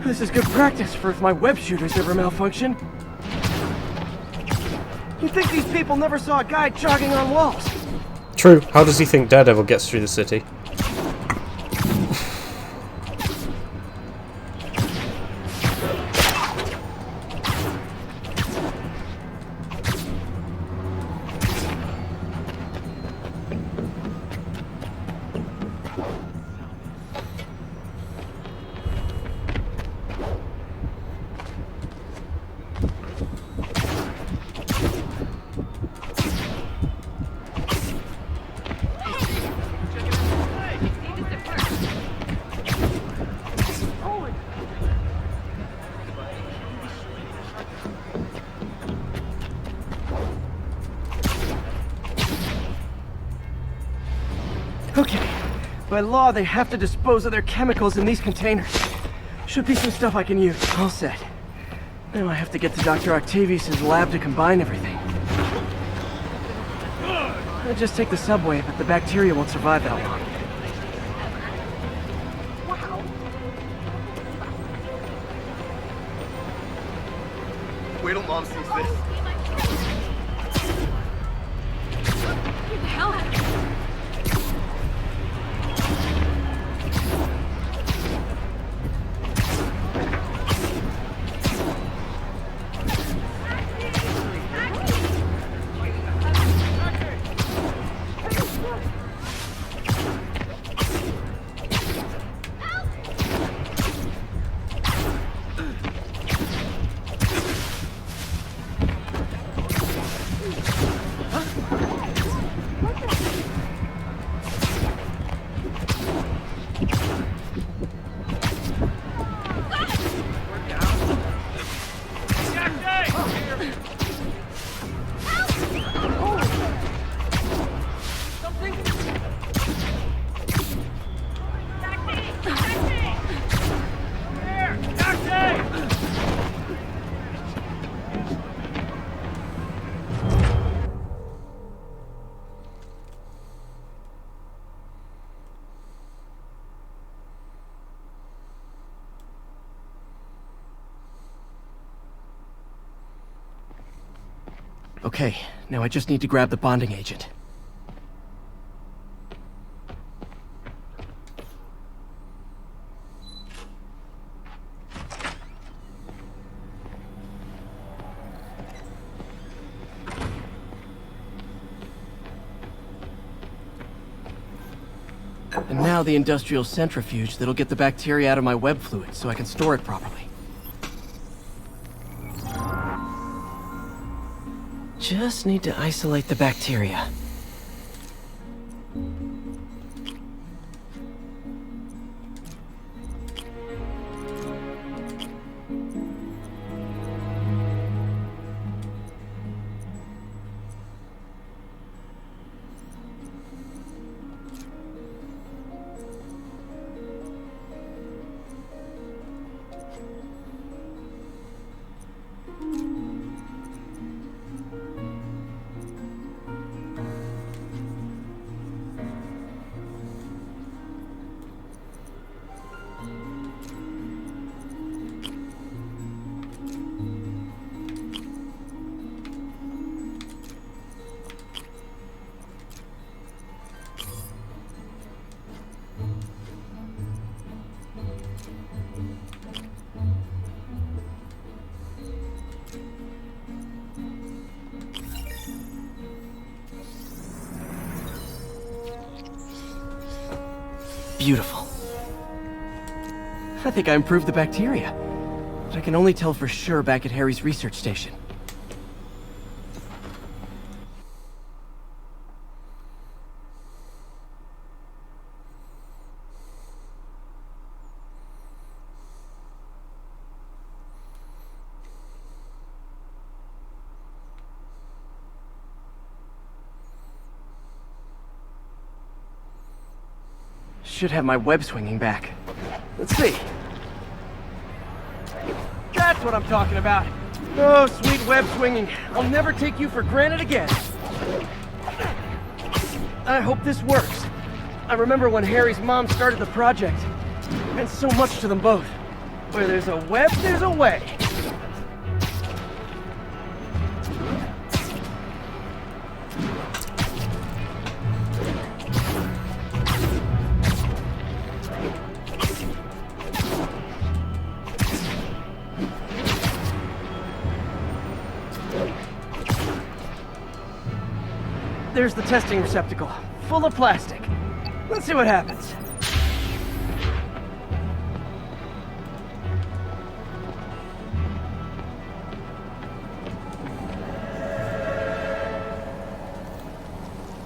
This is good practice for if my web shooters ever malfunction. You'd think these people never saw a guy jogging on walls. True. How does he think Daredevil gets through the city? Okay. By law, they have to dispose of their chemicals in these containers. Should be some stuff I can use. All set. Now I have to get to Dr. Octavius' lab to combine everything. I'll just take the subway, but the bacteria won't survive that long. Wait till Mom sees this. Get the hell out of here. Okay, now I just need to grab the bonding agent. And now the industrial centrifuge that'll get the bacteria out of my web fluid so I can store it properly. Just need to isolate the bacteria. Beautiful. I think I improved the bacteria. But I can only tell for sure back at Harry's research station. Should have my web swinging back. Let's see. That's what I'm talking about. Oh, sweet web swinging. I'll never take you for granted again. I hope this works. I remember when Harry's mom started the project. It meant so much to them both. Where there's a web, there's a way. There's the testing receptacle, full of plastic. Let's see what happens.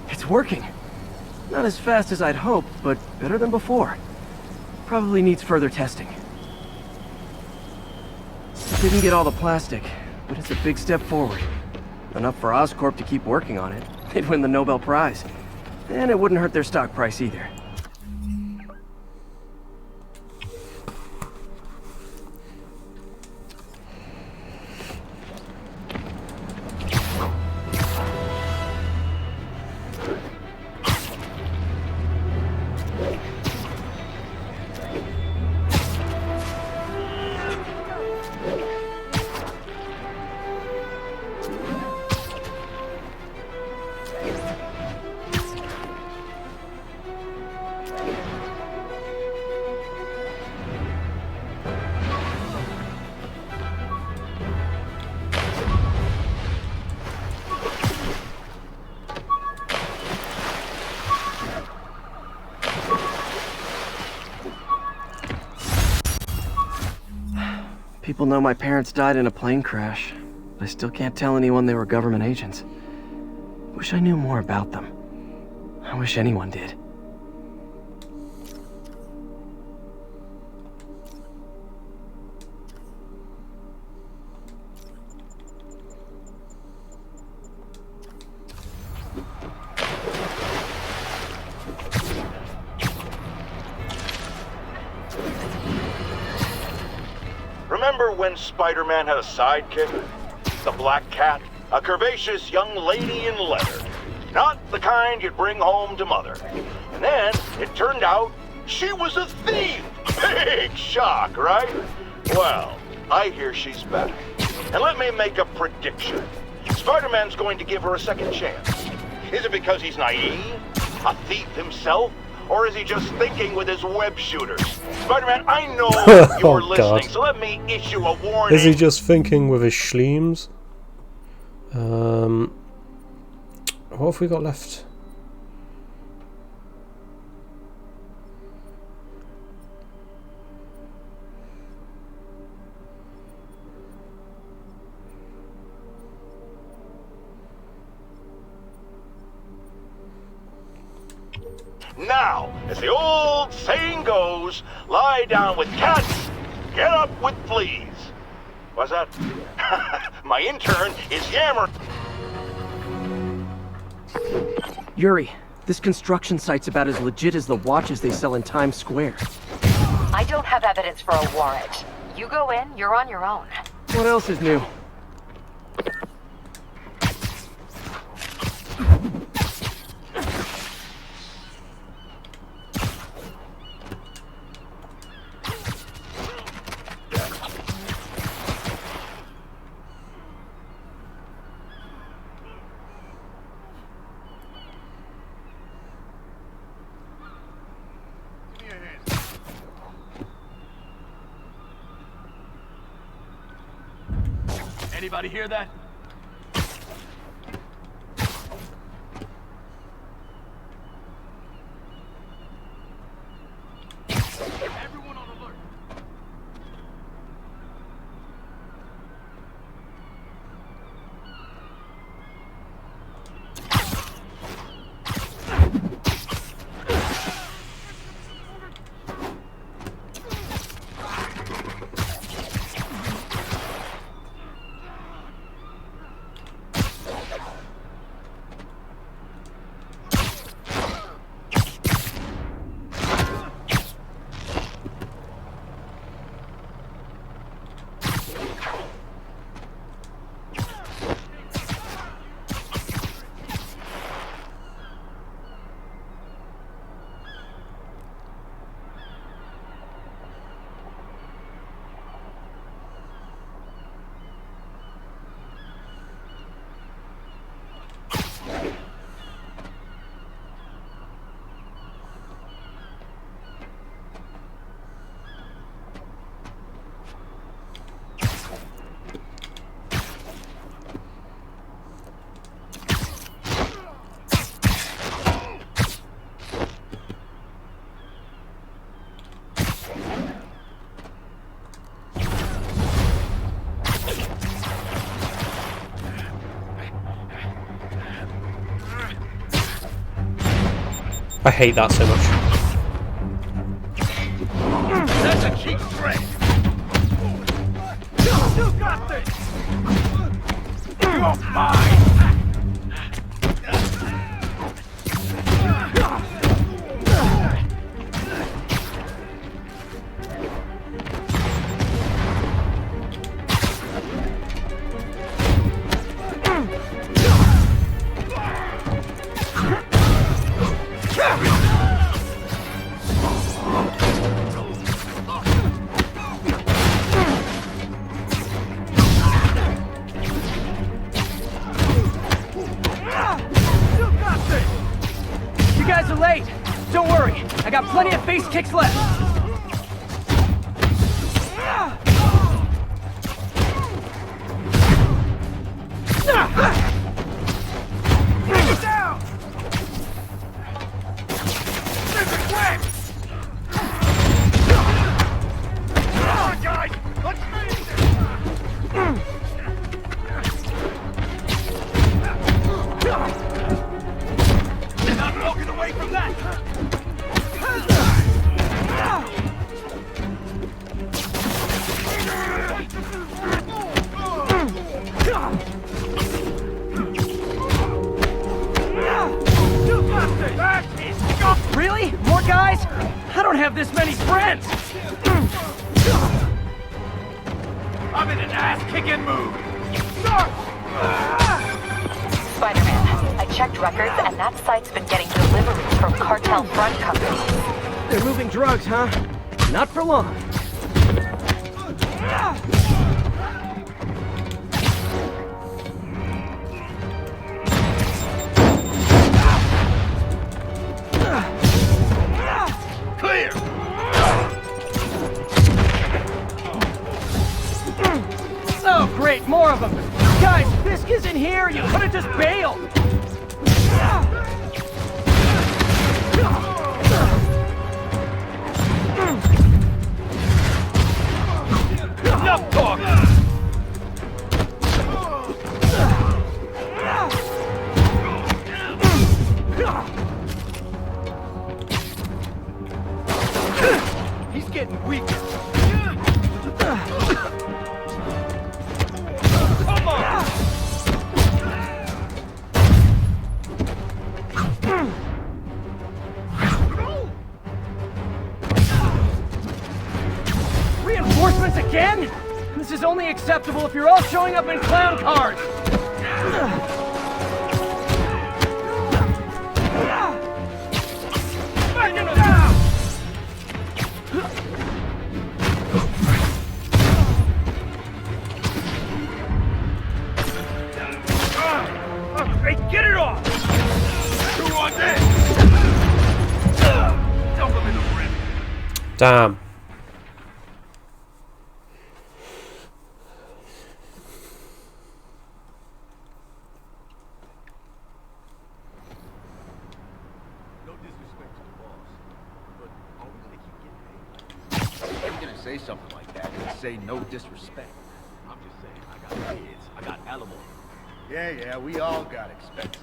It's working. Not as fast as I'd hoped, but better than before. Probably needs further testing. Didn't get all the plastic, but it's a big step forward. Enough for Oscorp to keep working on it. They'd win the Nobel Prize. And it wouldn't hurt their stock price either. People know my parents died in a plane crash, but I still can't tell anyone they were government agents. Wish I knew more about them. I wish anyone did. Remember when Spider-Man had a sidekick? The Black Cat? A curvaceous young lady in leather. Not the kind you'd bring home to Mother. And then, it turned out, she was a thief! Big shock, right? Well, I hear she's back. And let me make a prediction. Spider-Man's going to give her a second chance. Is it because he's naive? A thief himself? Or is he just thinking with his web shooters? Spider-Man, I know you're listening, so let me issue a warning. Is he just thinking with his schleems? What have we got left? Now, as the old saying goes, lie down with cats, get up with fleas. What's that? My intern is yammering. Yuri, this construction site's about as legit as the watches they sell in Times Square. I don't have evidence for a warrant. You go in, you're on your own. What else is new? Anybody hear that? Everyone on alert. I hate that so much. That's a cheap trick. You got this. You're mine. Don't worry, I got plenty of face kicks left. Bring it down! This is quick! Come on, guys! Let's finish this! You're not walking away from that! Really? More guys? I don't have this many friends! I'm in an ass-kicking mood! Spider-Man, I checked records and that site's been getting deliveries from cartel front companies. They're moving drugs, huh? Not for long. Fisk isn't here! You could have just bailed! Enough talk! He's getting weaker. Come on! Reinforcements again? This is only acceptable if you're all showing up in clown cars! Backing us down! Hey, get it off! Two on deck! Dump him in the rim. Damn. No disrespect to the boss, but are we gonna keep getting paid? If you're gonna say something like that, then say no disrespect. I'm just saying, I got kids, I got alimony. Yeah, we all got expenses.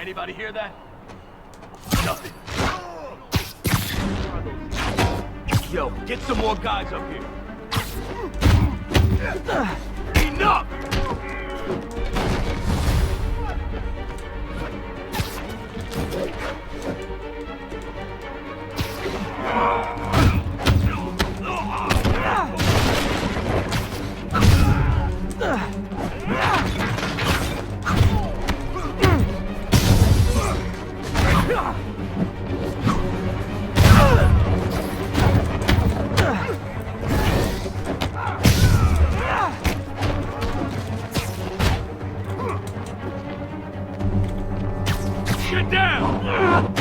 Anybody hear that? Nothing. Yo, get some more guys up here. Enough! Get down!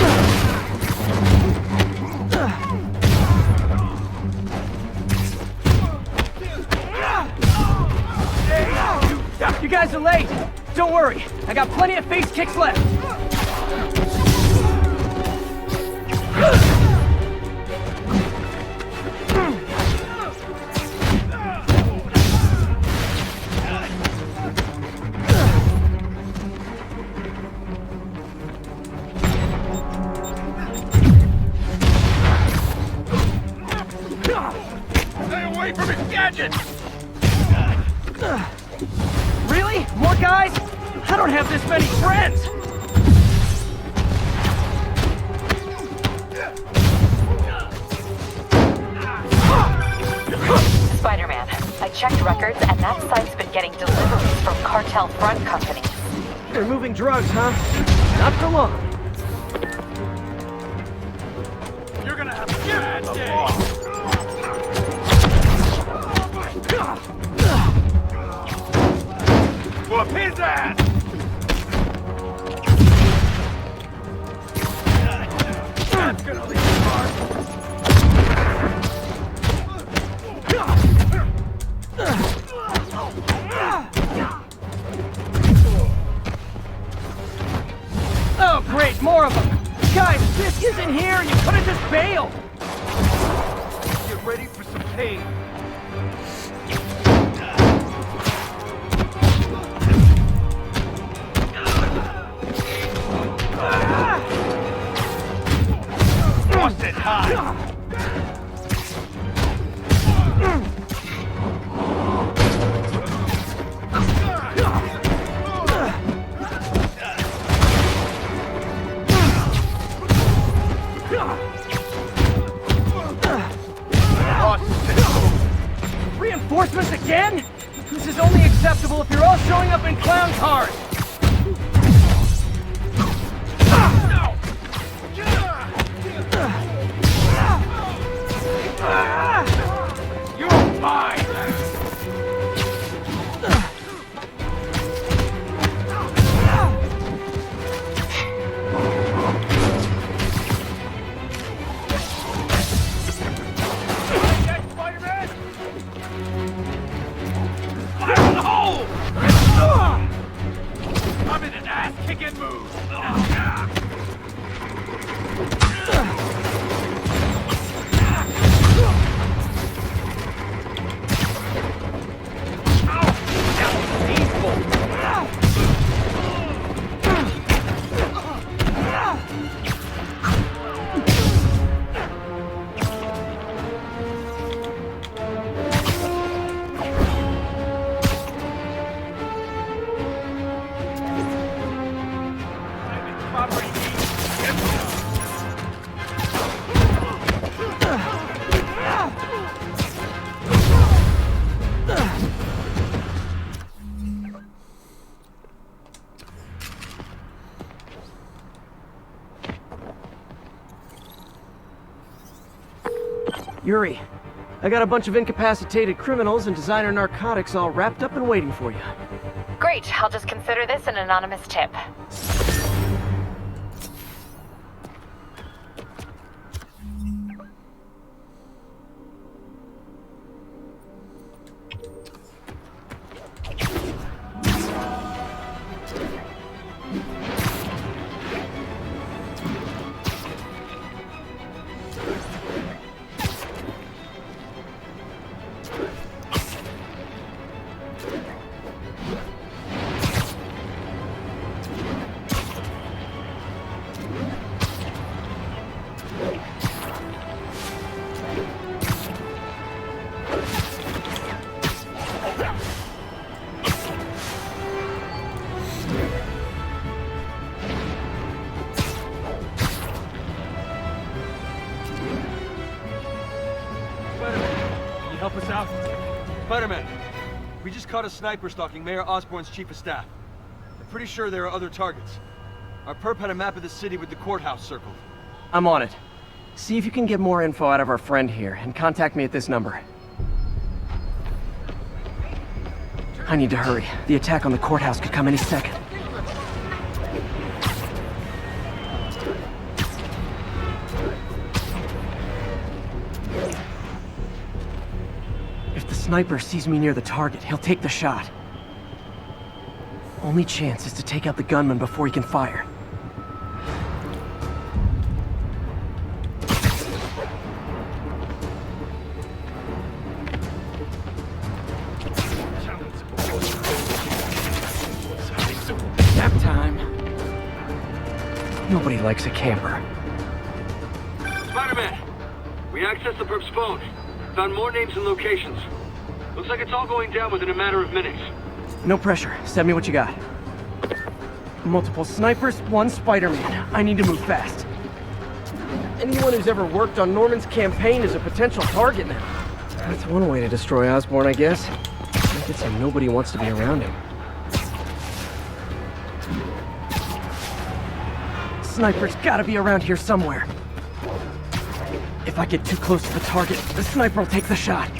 You guys are late! Don't worry, I got plenty of face kicks left! Stay away from his gadget! Really? More guys? I don't have this many friends! Spider-Man, I checked records and that site's been getting deliveries from cartel front companies. They're moving drugs, huh? Not for long. You're gonna have a bad day! Whoop his ass! there's more of them! Guys, if this isn't here, you could've just bailed! Get ready for some pain. Lost it time! Reinforcements again? This is only acceptable if you're all showing up in clown cars! You're mine! I'm in an ass-kicking mood! Yuri, I got a bunch of incapacitated criminals and designer narcotics all wrapped up and waiting for you. Great, I'll just consider this an anonymous tip. Help us out? Spider-Man, we just caught a sniper stalking Mayor Osborn's chief of staff. I'm pretty sure there are other targets. Our perp had a map of the city with the courthouse circled. I'm on it. See if you can get more info out of our friend here, and contact me at this number. I need to hurry. The attack on the courthouse could come any second. If the sniper sees me near the target, he'll take the shot. Only chance is to take out the gunman before he can fire. Nap time. Nobody likes a camper. Spider-Man! We accessed the perp's phone. Found more names and locations. Looks like it's all going down within a matter of minutes. No pressure. Send me what you got. Multiple snipers, one Spider-Man. I need to move fast. Anyone who's ever worked on Norman's campaign is a potential target now. That's one way to destroy Osborn, I guess. Make it so nobody wants to be around him. Sniper's gotta be around here somewhere. If I get too close to the target, the sniper will take the shot.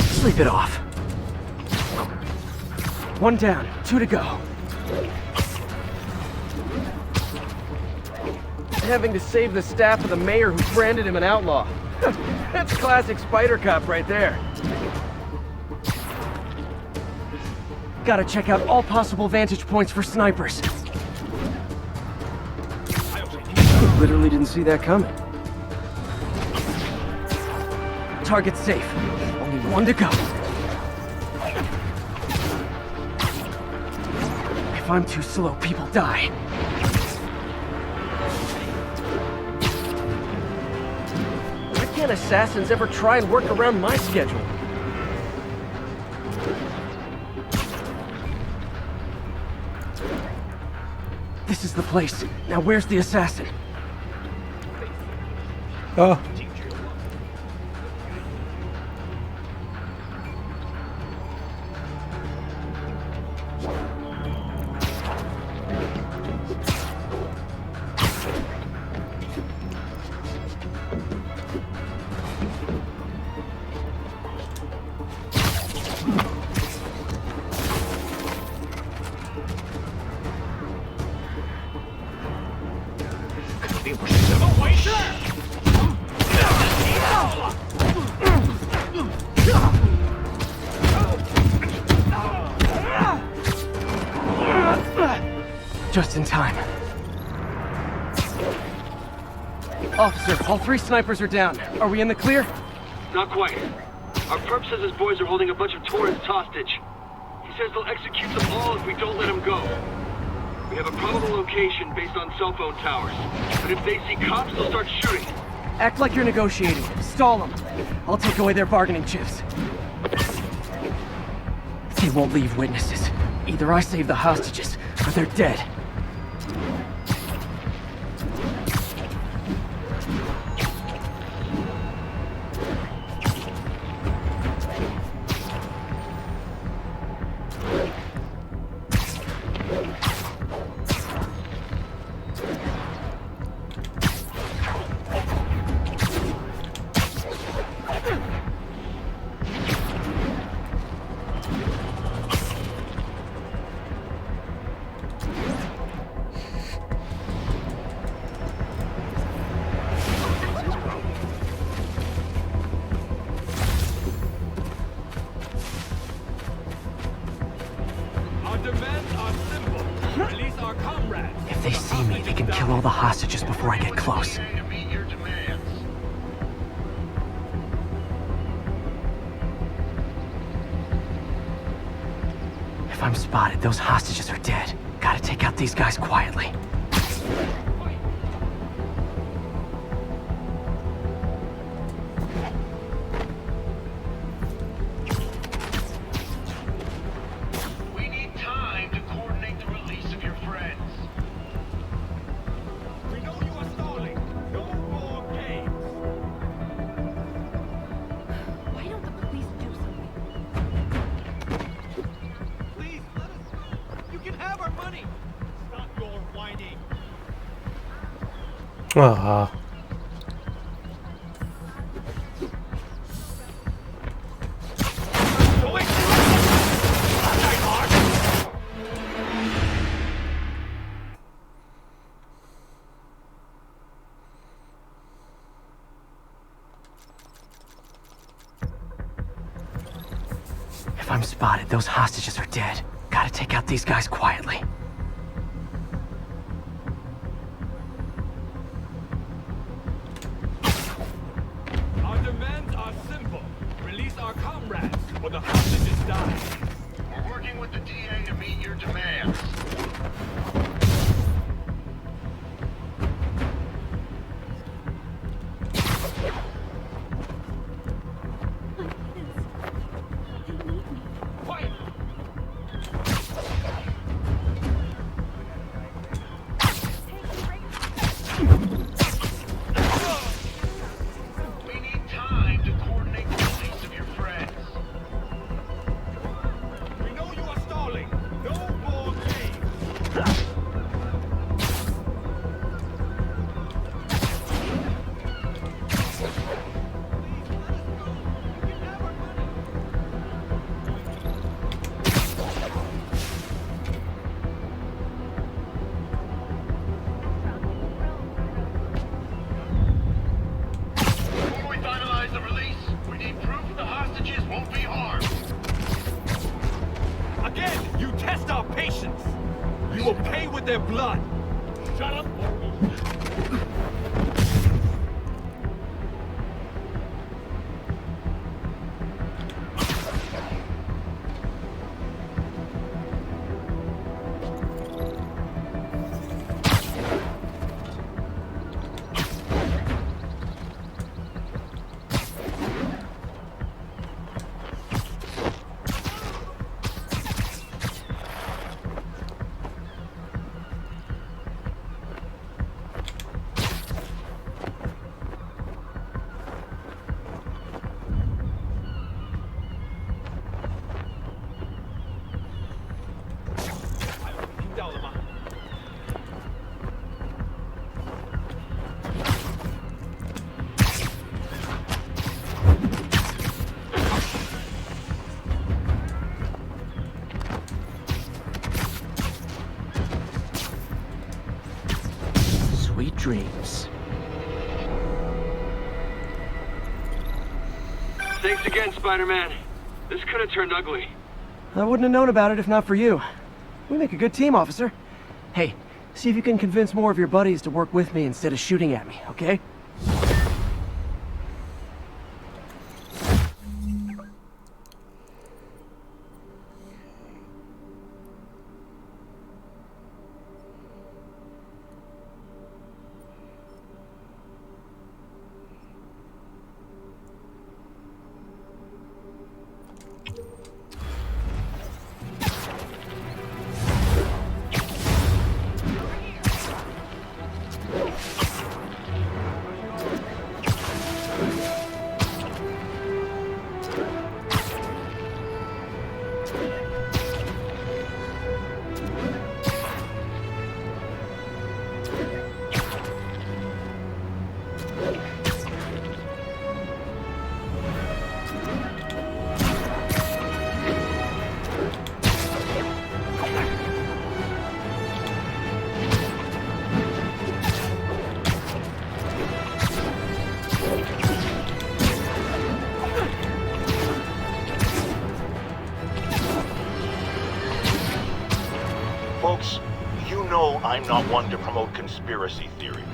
Sleep it off. One down, 2 to go. Having to save the staff of the mayor who branded him an outlaw. That's classic Spider Cop right there. Gotta check out all possible vantage points for snipers. literally didn't see that coming. Target safe. Only one to go. If I'm too slow, people die. Why can't assassins ever try and work around my schedule? This is the place. Now where's the assassin? Oh. Just in time. Officer, all 3 snipers are down. Are we in the clear? Not quite. Our perp says his boys are holding a bunch of tourists hostage. He says they'll execute them all if we don't let them go. We have a probable location based on cell phone towers. But if they see cops, they'll start shooting. Act like you're negotiating. Stall them. I'll take away their bargaining chips. They won't leave witnesses. Either I save the hostages, or they're dead. If they see me, they can kill all the hostages before I get close. If I'm spotted, those hostages are dead. Gotta take out these guys quietly. Ah. If I'm spotted, those hostages are dead. Gotta take out these guys quietly. Or the hostages die. We're working with the DA to meet your demands. You will pay with their blood. Shut up. Sweet dreams. Thanks again, Spider-Man. This could have turned ugly. I wouldn't have known about it if not for you. We make a good team, officer. Hey, see if you can convince more of your buddies to work with me instead of shooting at me, okay? Folks, you know I'm not one to promote conspiracy theories.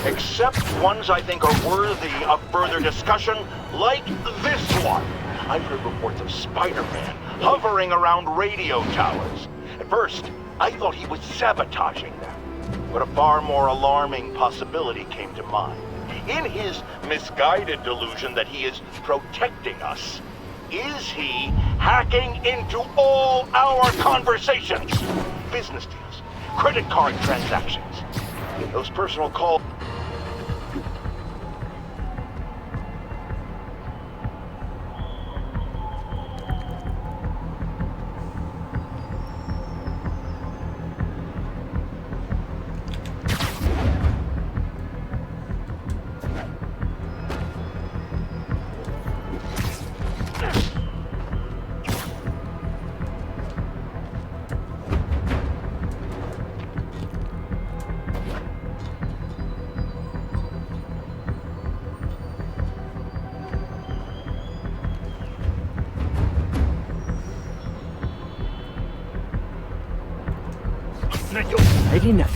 Except ones I think are worthy of further discussion, like this one. I've heard reports of Spider-Man hovering around radio towers. At first, I thought he was sabotaging them. But a far more alarming possibility came to mind. In his misguided delusion that he is protecting us, is he hacking into all our conversations? Business deals, credit card transactions, those personal calls. Nighty night.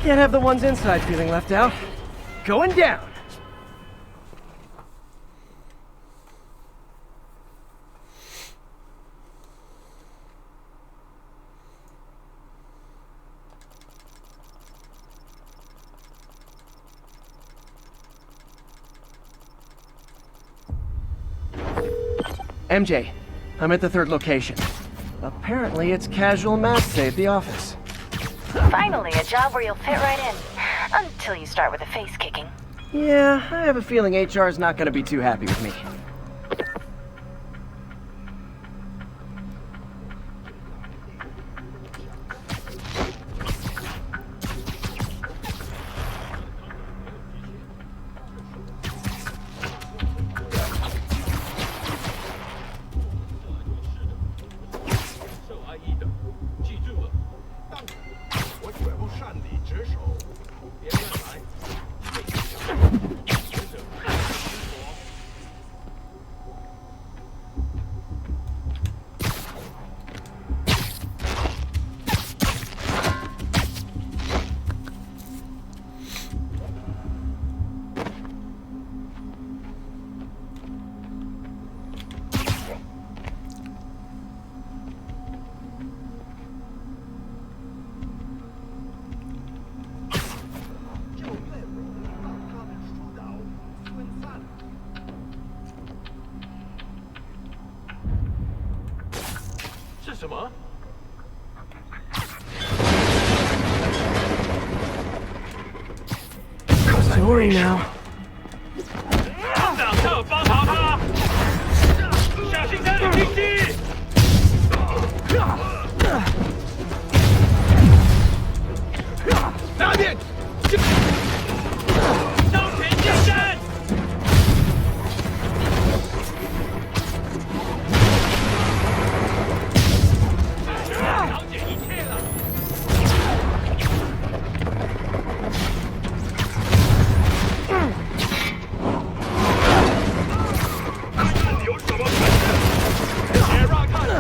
Can't have the ones inside feeling left out. Going down. MJ, I'm at the third location. Apparently it's casual math day at the office. Finally, a job where you'll fit right in. Until you start with the face kicking. Yeah, I have a feeling HR is not going to be too happy with me. Sorry now.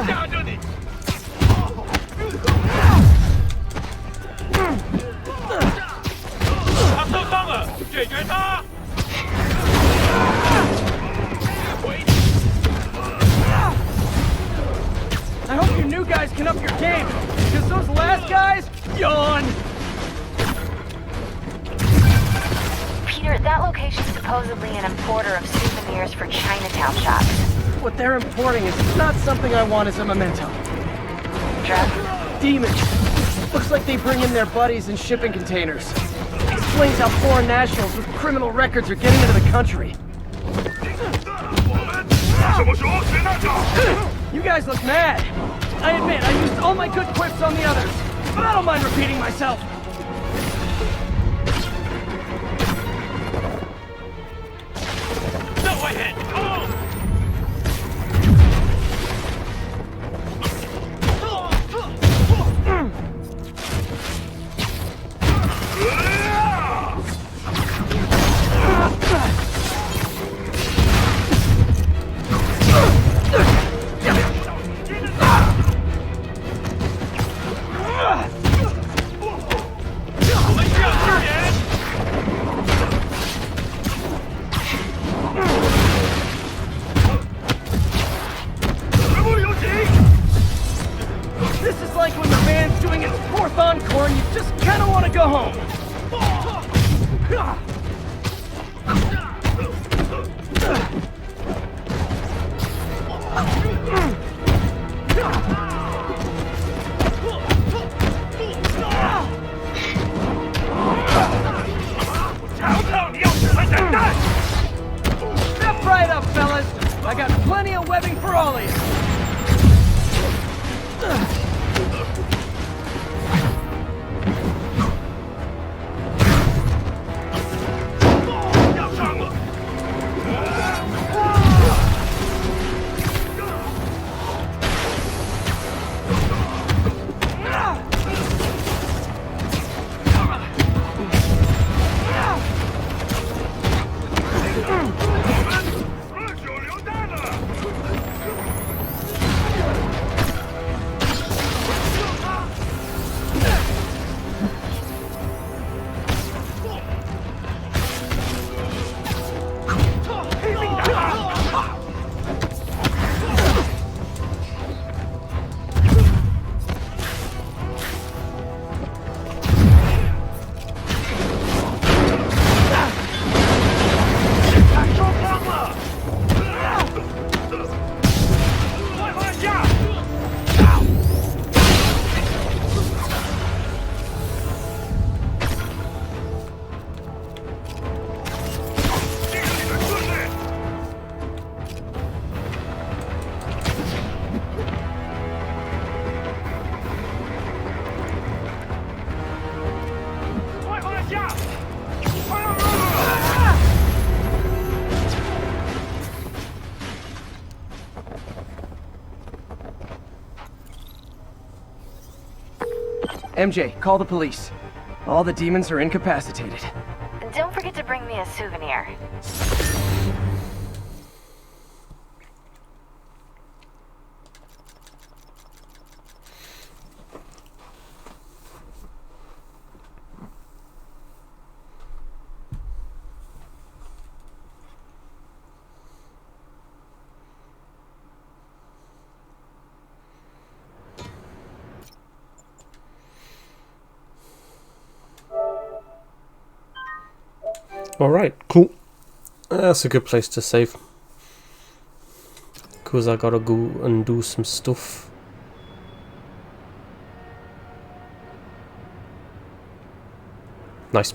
架着你！他受伤了，解决他！ I hope you new guys can up your game, because those last guys, yawn! Peter, that location's supposedly an importer of souvenirs for Chinatown shops. What they're importing is not something I want as a memento. Drugs? Demons. Looks like they bring in their buddies in shipping containers. Explains how foreign nationals with criminal records are getting into the country. You guys look mad. I admit, I used all my good quips on the others, but I don't mind repeating myself. Go ahead, come on! This is like when the band's doing its fourth encore and you just kind of want to go home. Step right up, fellas. I got plenty of webbing for all of you. MJ, call the police. All the demons are incapacitated. Don't forget to bring me a souvenir. Alright, cool. That's a good place to save. Because I gotta go and do some stuff. Nice.